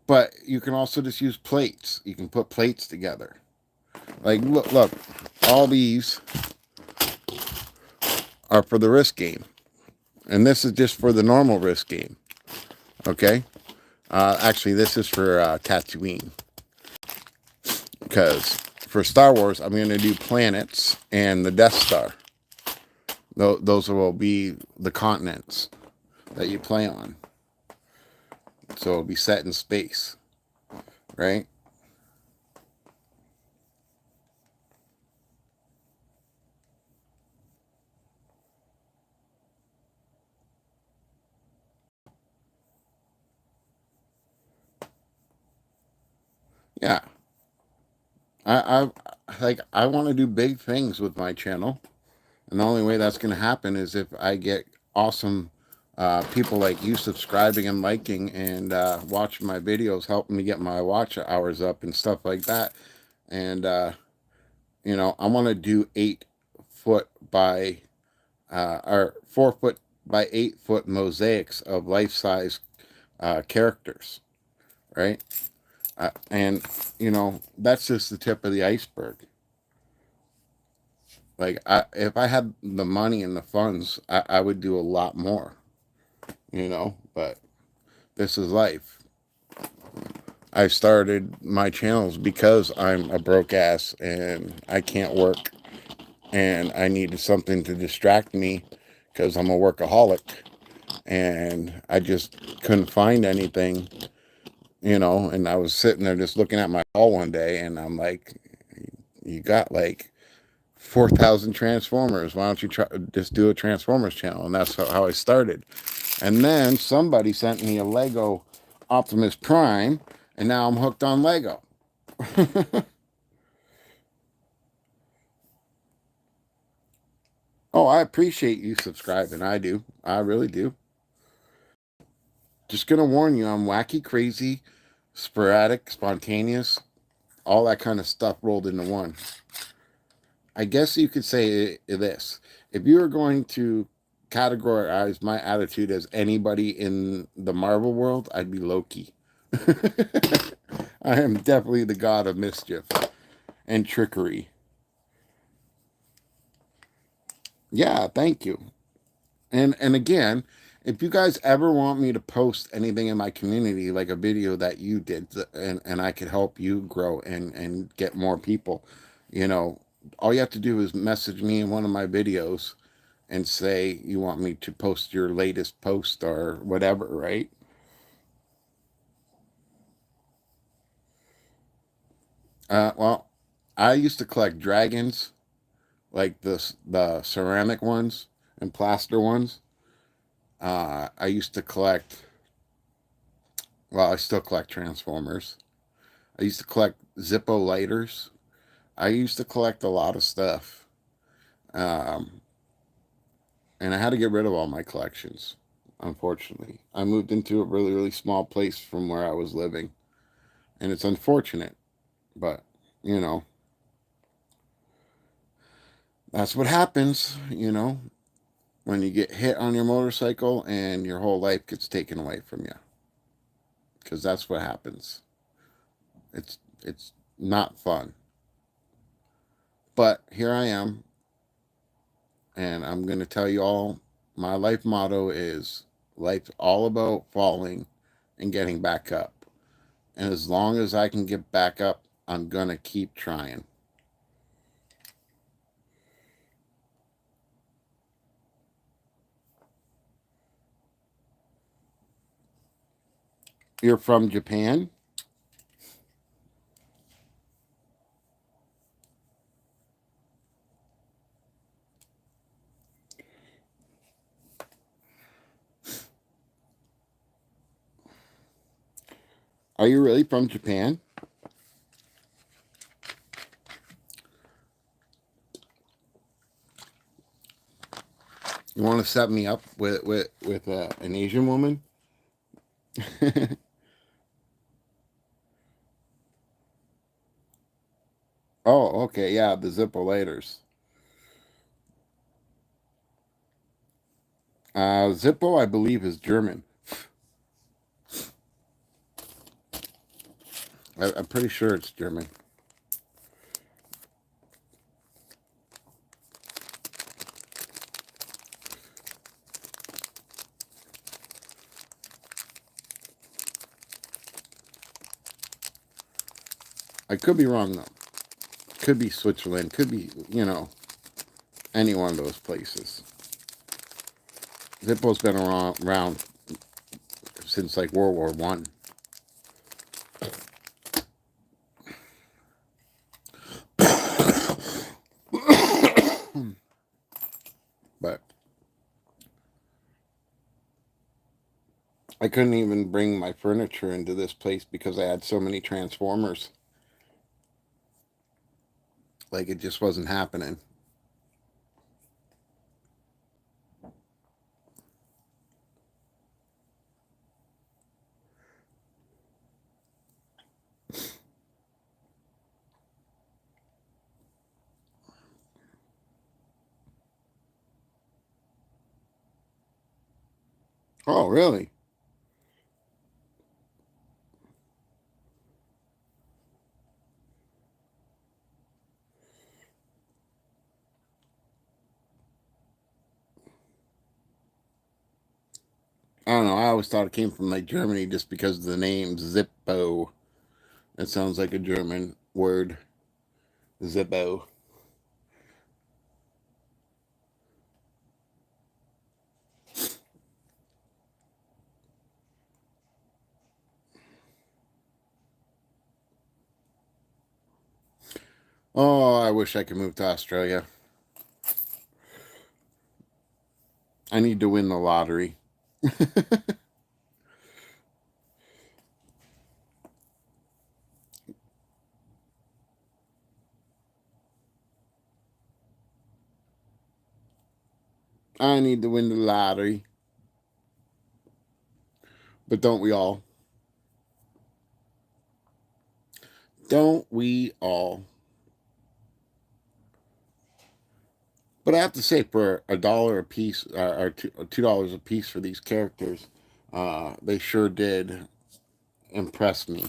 But you can also just use plates. You can put plates together. Like, look, all these are for the Risk game. And this is just for the normal Risk game. Okay? Actually, this is for Tatooine. Because for Star Wars, I'm going to do planets and the Death Star. Those will be the continents that you play on. So it'll be set in space, right? Yeah. I want to do big things with my channel. And the only way that's going to happen is if I get awesome people like you subscribing and liking and watching my videos, helping me get my watch hours up and stuff like that. And, you know, I want to do 8 foot by, or 4 foot by 8 foot mosaics of life-size characters, right? And, you know, that's just the tip of the iceberg. Like, if I had the money and the funds, I would do a lot more, you know, but this is life. I started my channels because I'm a broke ass and I can't work and I needed something to distract me because I'm a workaholic and I just couldn't find anything, you know, and I was sitting there just looking at my haul one day and I'm like, you got like 4,000 Transformers. Why don't you try just do a Transformers channel? And that's how I started. And then somebody sent me a Lego Optimus Prime, and now I'm hooked on Lego. Oh, I appreciate you subscribing. I do. I really do. Just gonna warn you, I'm wacky, crazy, sporadic, spontaneous, all that kind of stuff rolled into one. I guess you could say this. If you were going to categorize my attitude as anybody in the Marvel world, I'd be Loki. I am definitely the god of mischief and trickery. Yeah, thank you. And again, if you guys ever want me to post anything in my community, like a video that you did, and I could help you grow and get more people, you know, all you have to do is message me in one of my videos and say you want me to post your latest post or whatever, right? Well, I used to collect dragons, like the ceramic ones and plaster ones. I used to collect. Well, I still collect Transformers. I used to collect Zippo lighters. I used to collect a lot of stuff, um, and I had to get rid of all my collections. Unfortunately, I moved into a really small place from where I was living, and it's unfortunate, but you know that's what happens. You know, when you get hit on your motorcycle and your whole life gets taken away from you, because that's what happens. It's not fun. But here I am, and I'm going to tell you all my life motto is life's all about falling and getting back up. And as long as I can get back up, I'm going to keep trying. You're from Japan? Are you really from Japan? You want to set me up with an Asian woman? Oh, okay, yeah, the Zippo lighters. Zippo, I believe, is German. I'm pretty sure it's German. I could be wrong though. Could be Switzerland. Could be, you know, any one of those places. Zippo's been around since like World War One. But I couldn't even bring my furniture into this place because I had so many Transformers. Like it just wasn't happening. Oh, really? I don't know. I always thought it came from like Germany just because of the name Zippo. It sounds like a German word. Zippo. Oh, I wish I could move to Australia. I need to win the lottery. I need to win the lottery. But don't we all? Don't we all? But I have to say, for $1 a piece, or $2 a piece for these characters, they sure did impress me.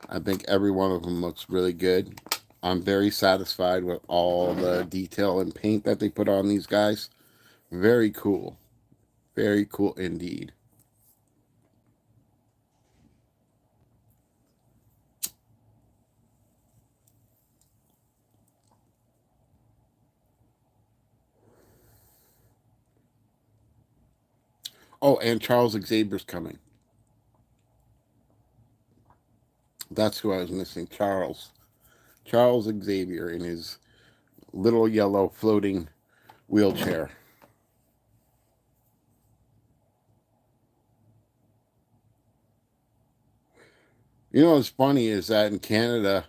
I think every one of them looks really good. I'm very satisfied with all the detail and paint that they put on these guys. Very cool. Very cool indeed. Oh, and Charles Xavier's coming. That's who I was missing. Charles. Charles Xavier in his little yellow floating wheelchair. You know what's funny is that in Canada,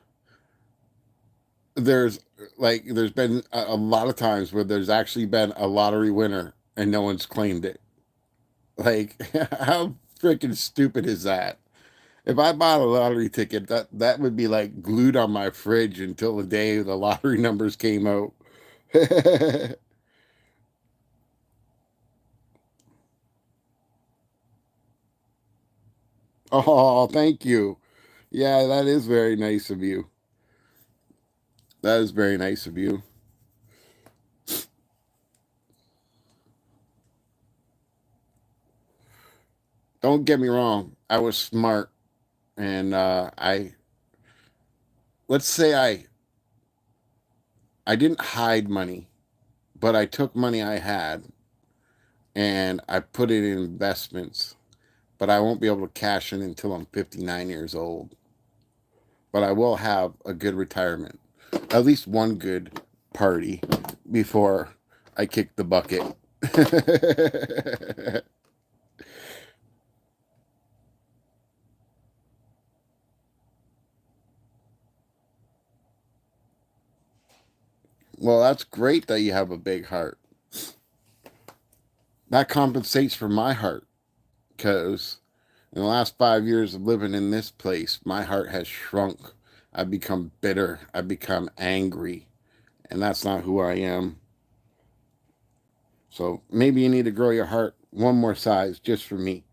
there's there's been a lot of times where there's actually been a lottery winner and no one's claimed it. Like, how freaking stupid is that? If I bought a lottery ticket, that would be like glued on my fridge until the day the lottery numbers came out. Oh, thank you. Yeah, that is very nice of you. That is very nice of you. Don't get me wrong. I was smart, and I let's say I didn't hide money, but I took money I had and I put it in investments. But I won't be able to cash in until I'm 59 years old. But I will have a good retirement, at least one good party before I kick the bucket. Well, that's great that you have a big heart. That compensates for my heart because in the last 5 years of living in this place, my heart has shrunk. I've become bitter. I've become angry. And that's not who I am. So maybe you need to grow your heart one more size just for me.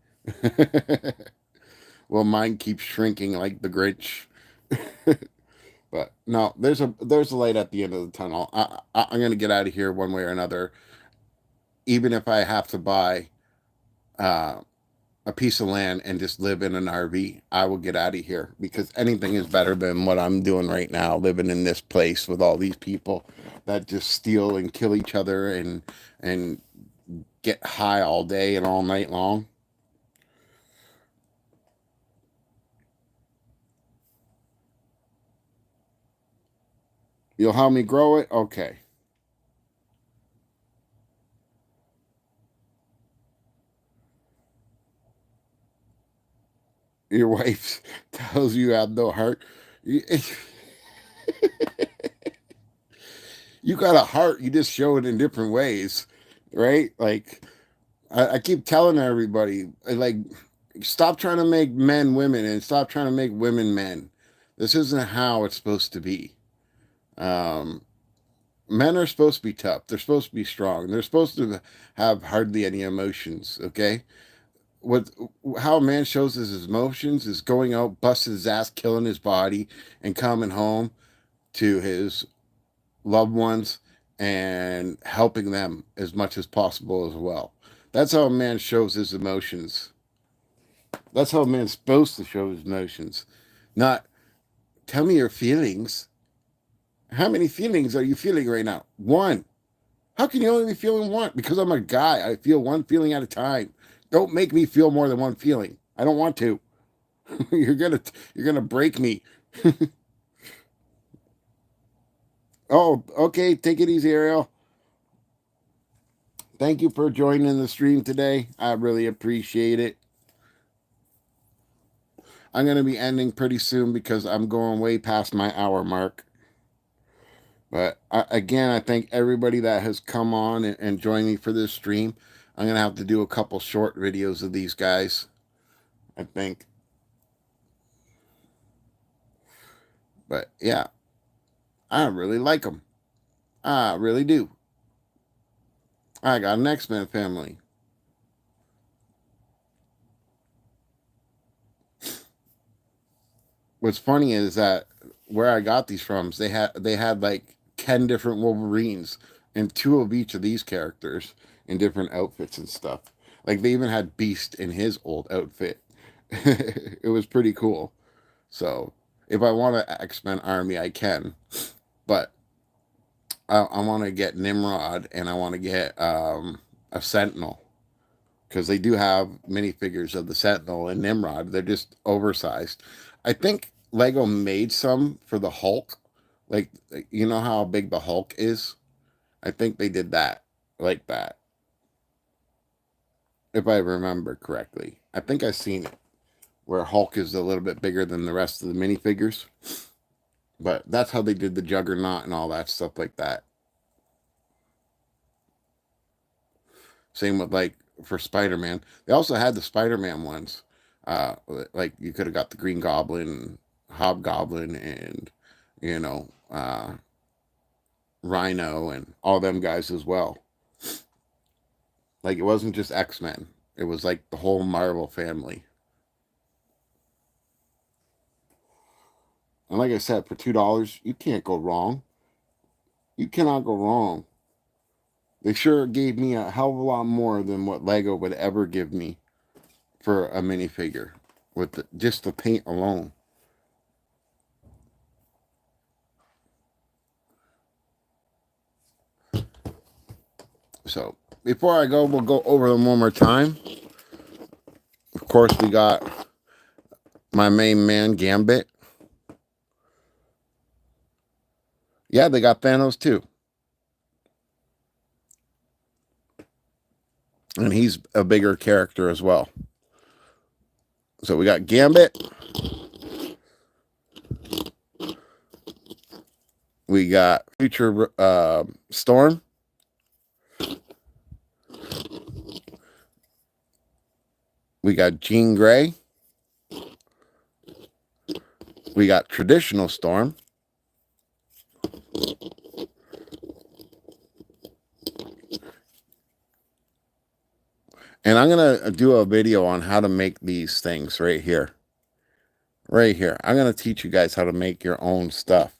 Well, mine keeps shrinking like the Grinch. But no, there's a light at the end of the tunnel. I'm gonna get out of here one way or another, even if I have to buy uh, a piece of land and just live in an RV. I will get out of here because anything is better than what I'm doing right now, living in this place with all these people that just steal and kill each other and get high all day and all night long. You'll help me grow it? Okay. Your wife tells you have no heart. You, you got a heart, you just show it in different ways, right? Like, I keep telling everybody, like, stop trying to make men women and stop trying to make women men. This isn't how it's supposed to be. Um, Men are supposed to be tough. They're supposed to be strong. They're supposed to have hardly any emotions. Okay, what how a man shows his emotions is going out, busting his ass, killing his body, and coming home to his loved ones and helping them as much as possible as well. That's how a man shows his emotions. That's how a man's supposed to show his emotions. Not tell me your feelings. How many feelings are you feeling right now? One. How can you only be feeling one? Because I'm a guy. I feel one feeling at a time. Don't make me feel more than one feeling. I don't want to. You're gonna break me. Oh, okay. Take it easy, Ariel. Thank you for joining the stream today. I really appreciate it. I'm going to be ending pretty soon because I'm going way past my hour mark. But again, I thank everybody that has come on and joined me for this stream. I'm going to have to do a couple short videos of these guys, I think. But yeah, I really like them. I really do. I got an X-Men family. What's funny is that where I got these from, they had like 10 different Wolverines and 2 of each of these characters in different outfits and stuff. Like they even had Beast in his old outfit. It was pretty cool. So if I want an X-Men army, I can. But I want to get Nimrod and I want to get a Sentinel. Because they do have minifigures of the Sentinel and Nimrod. They're just oversized. I think Lego made some for the Hulk. Like, you know how big the Hulk is? I think they did that, like that. If I remember correctly. I think I've seen it. Where Hulk is a little bit bigger than the rest of the minifigures. But that's how they did the Juggernaut and all that stuff like that. Same with, like, for Spider-Man. They also had the Spider-Man ones. Like, you could have got the Green Goblin, Hobgoblin, and, you know, Rhino, and all them guys as well. Like, it wasn't just X-Men. It was, like, the whole Marvel family. And like I said, for $2, you can't go wrong. You cannot go wrong. They sure gave me a hell of a lot more than what Lego would ever give me for a minifigure with just the paint alone. So before I go, we'll go over them one more time. Of course, we got my main man, Gambit. Yeah, they got Thanos too. And he's a bigger character as well. So we got Gambit. We got Future Storm. We got Jean Grey. We got Traditional Storm. And I'm going to do a video on how to make these things right here. Right here. I'm going to teach you guys how to make your own stuff.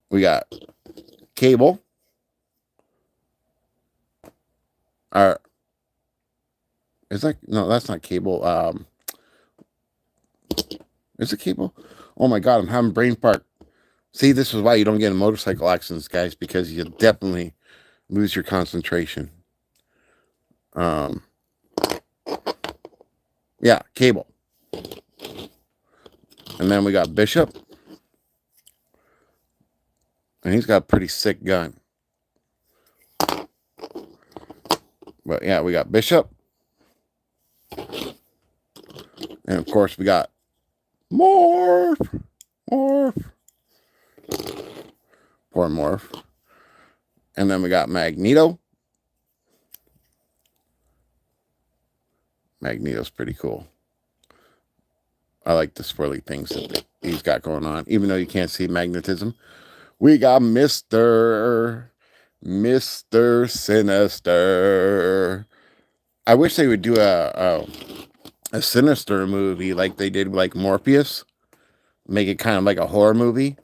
We got Cable. Is that, no, that's not Cable. Is it Cable? Oh my God, I'm having brain fart. See, this is why you don't get in motorcycle accidents, guys, because you definitely lose your concentration. Yeah, Cable. And then we got Bishop. And he's got a pretty sick gun. But yeah, we got Bishop. And of course, we got Morph. Morph. Poor Morph. And then we got Magneto. Magneto's pretty cool. I like the swirly things that he's got going on, even though you can't see magnetism. We got Mr. Sinister. I wish they would do a Sinister movie like they did like Morpheus. Make it kind of like a horror movie.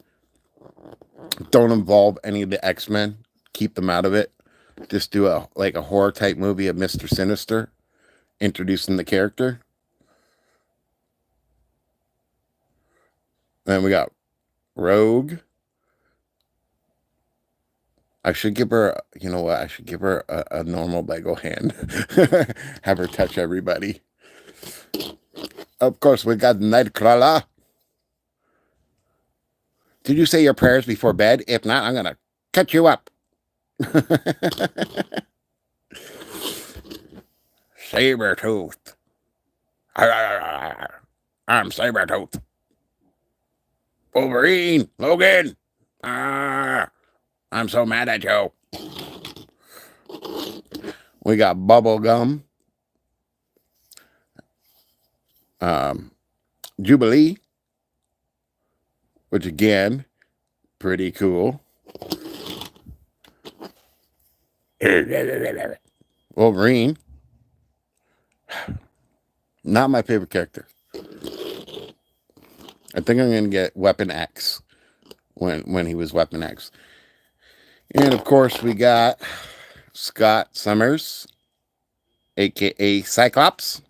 Don't involve any of the X-Men. Keep them out of it. Just do a horror type movie of Mr. Sinister introducing the character. Then we got Rogue. I should give her, you know what? I should give her a normal Lego hand. Have her touch everybody. Of course, we got Nightcrawler. Did you say your prayers before bed? If not, I'm going to cut you up. Sabertooth. I'm Sabertooth. Wolverine. Logan. I'm so mad at you. We got Bubblegum. Jubilee. Which, again, pretty cool. Wolverine. Not my favorite character. I think I'm going to get Weapon X when he was Weapon X. And, of course, we got Scott Summers, a.k.a. Cyclops.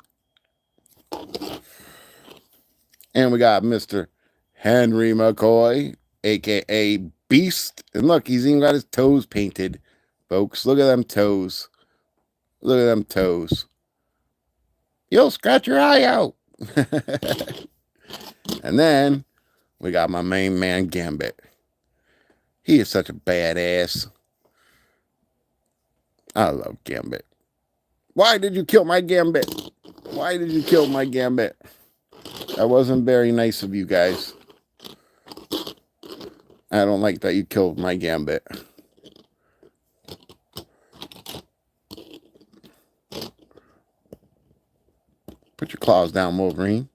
And we got Mr. Henry McCoy, a.k.a. Beast. And look, he's even got his toes painted, folks. Look at them toes. Look at them toes. You'll scratch your eye out. And then we got my main man, Gambit. He is such a badass. I love Gambit. Why did you kill my Gambit? Why did you kill my Gambit? That wasn't very nice of you guys. I don't like that you killed my Gambit. Put your claws down, Wolverine.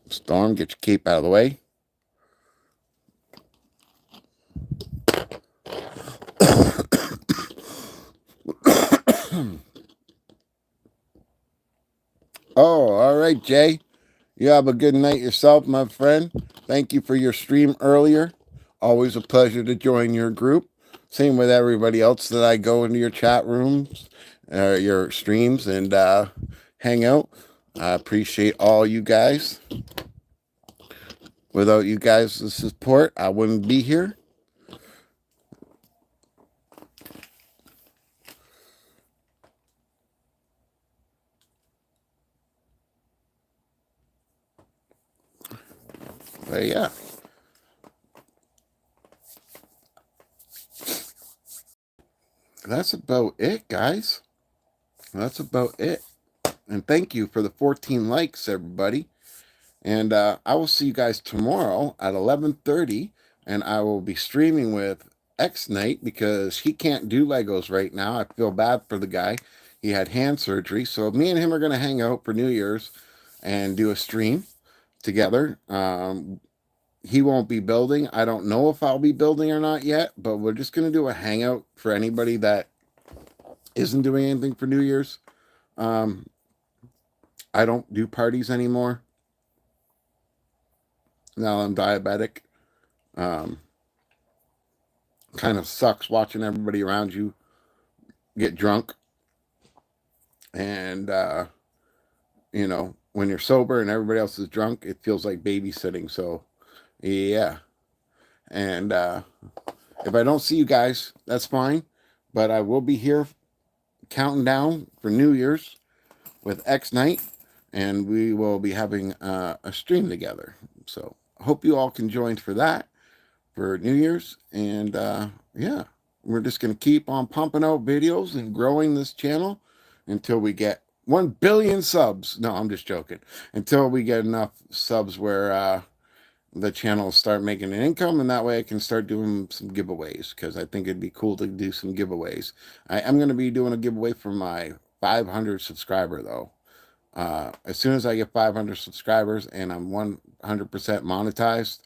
Storm, get your cape out of the way. Oh, all right, Jay. You have a good night yourself, my friend. Thank you for your stream earlier. Always a pleasure to join your group. Same with everybody else that I go into your chat rooms, your streams, and hang out. I appreciate all you guys. Without you guys' support, I wouldn't be here. But yeah. That's about it, guys. That's about it. And thank you for the 14 likes, everybody. And I will see you guys tomorrow at 11:30. And I will be streaming with X Knight because he can't do Legos right now. I feel bad for the guy. He had hand surgery. So me and him are going to hang out for New Year's and do a stream together. He won't be building. I don't know if I'll be building or not yet, but we're just going to do a hangout for anybody that isn't doing anything for New Year's. I don't do parties anymore. Now I'm diabetic. Kind of sucks watching everybody around you get drunk. And, you know, when you're sober and everybody else is drunk, it feels like babysitting. So, yeah. And if I don't see you guys, that's fine. But I will be here counting down for New Year's with X Knight. And we will be having a stream together. So I hope you all can join for that, for New Year's. And yeah, we're just going to keep on pumping out videos and growing this channel until we get 1 billion subs. No, I'm just joking. Until we get enough subs where the channel will start making an income, and that way I can start doing some giveaways, because I think it'd be cool to do some giveaways. I'm going to be doing a giveaway for my 500 subscriber, though. As soon as I get 500 subscribers and I'm 100% monetized,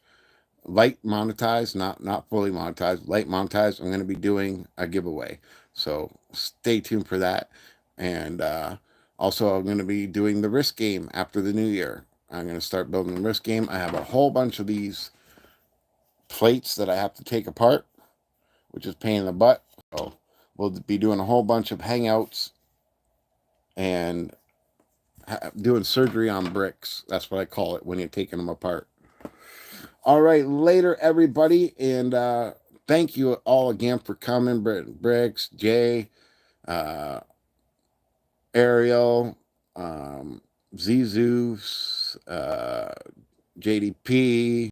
light monetized, not fully monetized, light monetized, I'm going to be doing a giveaway. So stay tuned for that. And Also, I'm going to be doing the Risk game after the new year. I'm going to start building the Risk game. I have a whole bunch of these plates that I have to take apart, which is pain in the butt. So we'll be doing a whole bunch of hangouts and doing surgery on bricks. That's what I call it when you're taking them apart. All right, later, everybody. And thank you all again for coming. Bricks, Jay, uh, Ariel, Zizous, JDP,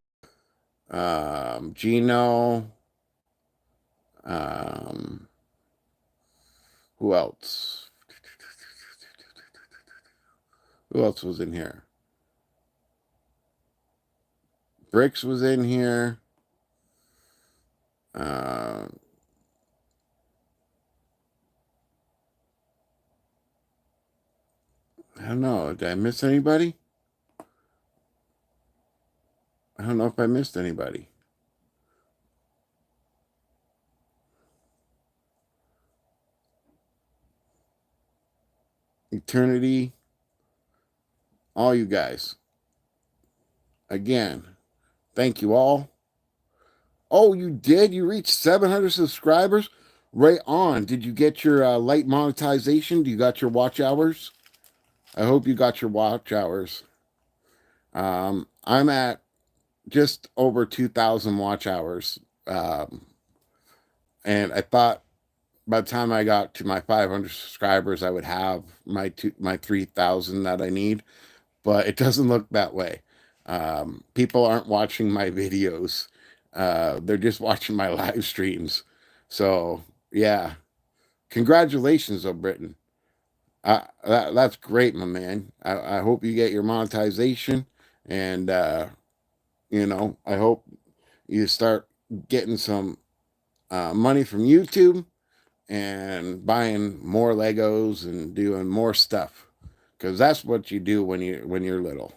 Gino, who else? Who else was in here? Bricks was in here. I don't know. Did I miss anybody? I don't know if I missed anybody. Eternity. All you guys. Again, thank you all. Oh, you did? You reached 700 subscribers? Right on. Did you get your light monetization? Do you got your watch hours? I hope you got your watch hours. I'm at just over 2,000 watch hours. And I thought by the time I got to my 500 subscribers, I would have my 3,000 that I need, but it doesn't look that way. People aren't watching my videos. They're just watching my live streams. So yeah, congratulations, though, Britain. That's great, my man. I hope you get your monetization, and I hope you start getting some money from YouTube and buying more Legos and doing more stuff, because that's what you do when you're little.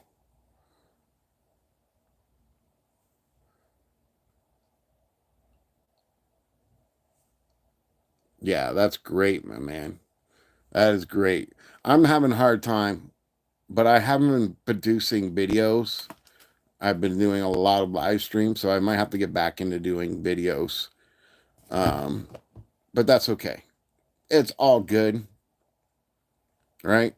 Yeah, that's great, my man. That is great. I'm having a hard time, but I haven't been producing videos. I've been doing a lot of live streams, so I might have to get back into doing videos. Um, but that's okay. It's all good, right?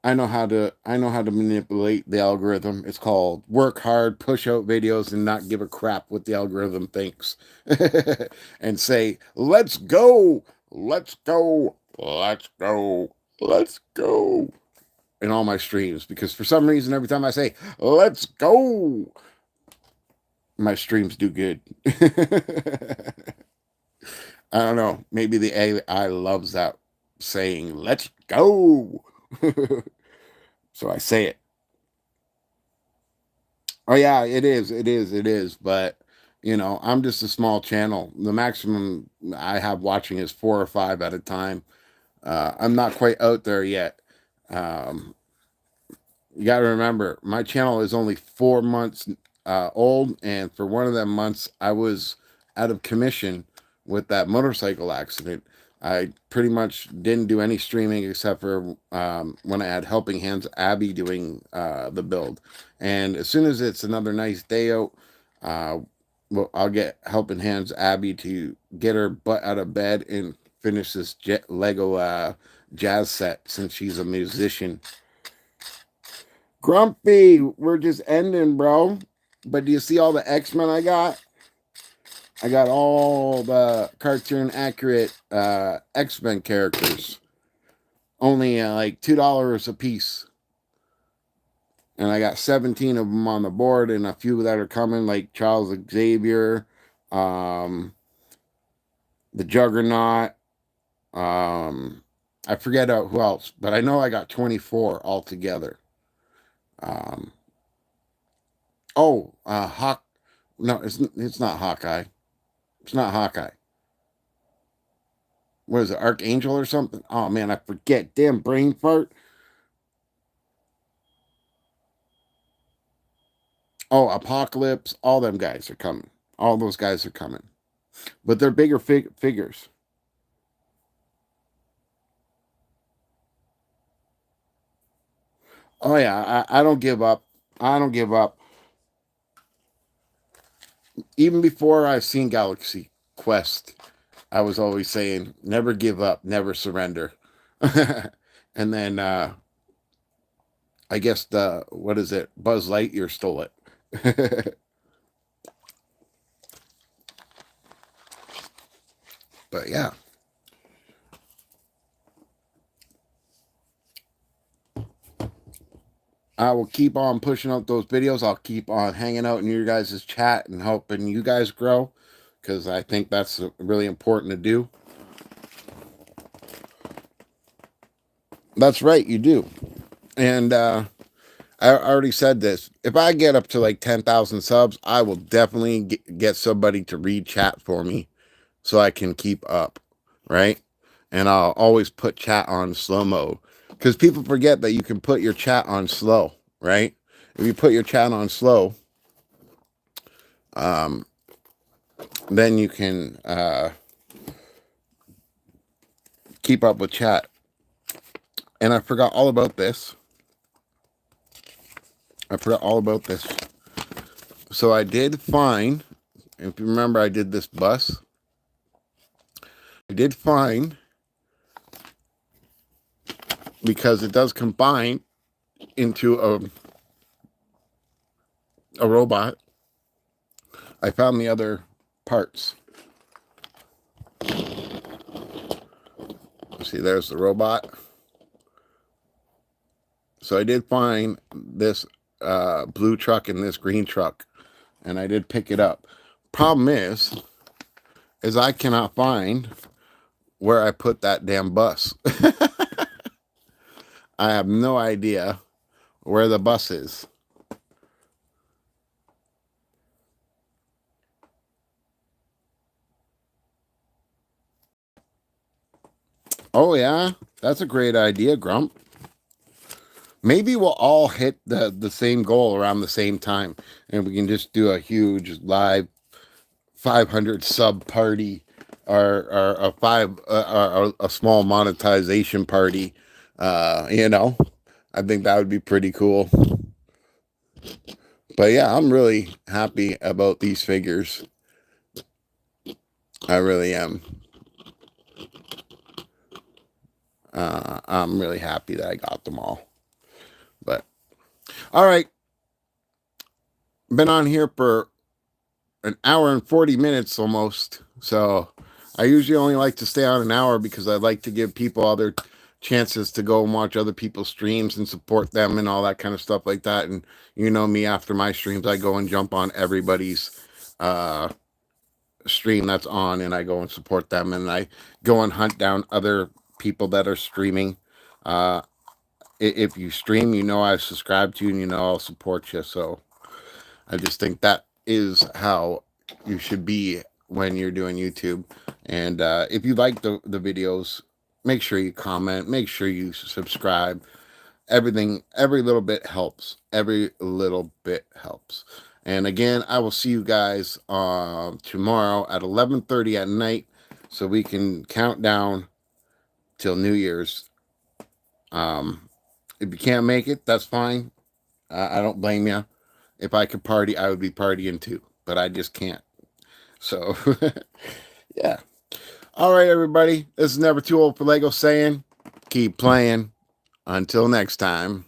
I know how to manipulate the algorithm. It's called work hard, push out videos, and not give a crap what the algorithm thinks. And say, let's go, let's go, let's go, let's go in all my streams. Because for some reason, every time I say, let's go, my streams do good. I don't know. Maybe the AI loves that saying, let's go. So I say it. Oh yeah, it is. It is. It is. But I'm just a small channel. The maximum I have watching is 4 or 5 at a time. I'm not quite out there yet. Um, you got to remember, my channel is only 4 months old, and for one of them months, I was out of commission with that motorcycle accident. I pretty much didn't do any streaming except for when I had Helping Hands Abby doing the build. And as soon as it's another nice day out, uh, well, I'll get Helping Hands Abby to get her butt out of bed and finish this Lego jazz set, since she's a musician. Grumpy, we're just ending, bro. But do you see all the X-Men I got? I got all the cartoon accurate X-Men characters. Only like $2 a piece. And I got 17 of them on the board, and a few that are coming, like Charles Xavier, um, the Juggernaut. I forget who else, but I know I got 24 altogether. Um, Hawk. No, it's not Hawkeye. It's not Hawkeye. What is it, Archangel or something? Oh man, I forget. Damn brain fart. Oh, Apocalypse. All them guys are coming. All those guys are coming. But they're bigger figures. Oh yeah, I don't give up. I don't give up. Even before I seen Galaxy Quest, I was always saying, never give up, never surrender. And then I guess the what is it? Buzz Lightyear stole it. But yeah. I will keep on pushing out those videos. I'll keep on hanging out in your guys' chat and helping you guys grow, because I think that's really important to do. That's right, you do. And I already said this. If I get up to like 10,000 subs, I will definitely get somebody to read chat for me so I can keep up, right? And I'll always put chat on slow mode, because people forget that you can put your chat on slow, right? If you put your chat on slow, then you can keep up with chat. And I forgot all about this. So I did find, if you remember, I did this bus. I did find, because it does combine into a robot, I found the other parts. See, there's the robot. So I did find this blue truck and this green truck, and I did pick it up. Problem is I cannot find where I put that damn bus. I have no idea where the bus is. Oh yeah, that's a great idea, Grump. Maybe we'll all hit the same goal around the same time, and we can just do a huge live 500 sub party, or a small monetization party. I think that would be pretty cool. But yeah, I'm really happy about these figures. I really am. I'm really happy that I got them all. But all right, been on here for an hour and 40 minutes almost. So I usually only like to stay on an hour, because I like to give people other chances to go and watch other people's streams and support them and all that kind of stuff like that. And you know me, after my streams, I go and jump on everybody's stream that's on, and I go and support them, and I go and hunt down other people that are streaming. If you stream, I subscribe to you, and I'll support you. So I just think that is how you should be when you're doing YouTube. And if you like the videos, make sure you comment, make sure you subscribe. Every little bit helps. Every little bit helps. And again, I will see you guys tomorrow at 11:30 at night, so we can count down till New Year's. If you can't make it, that's fine. I don't blame you. If I could party, I would be partying too, but I just can't. So, yeah. All right, everybody. This is Never Too Old for Lego saying, keep playing. Until next time.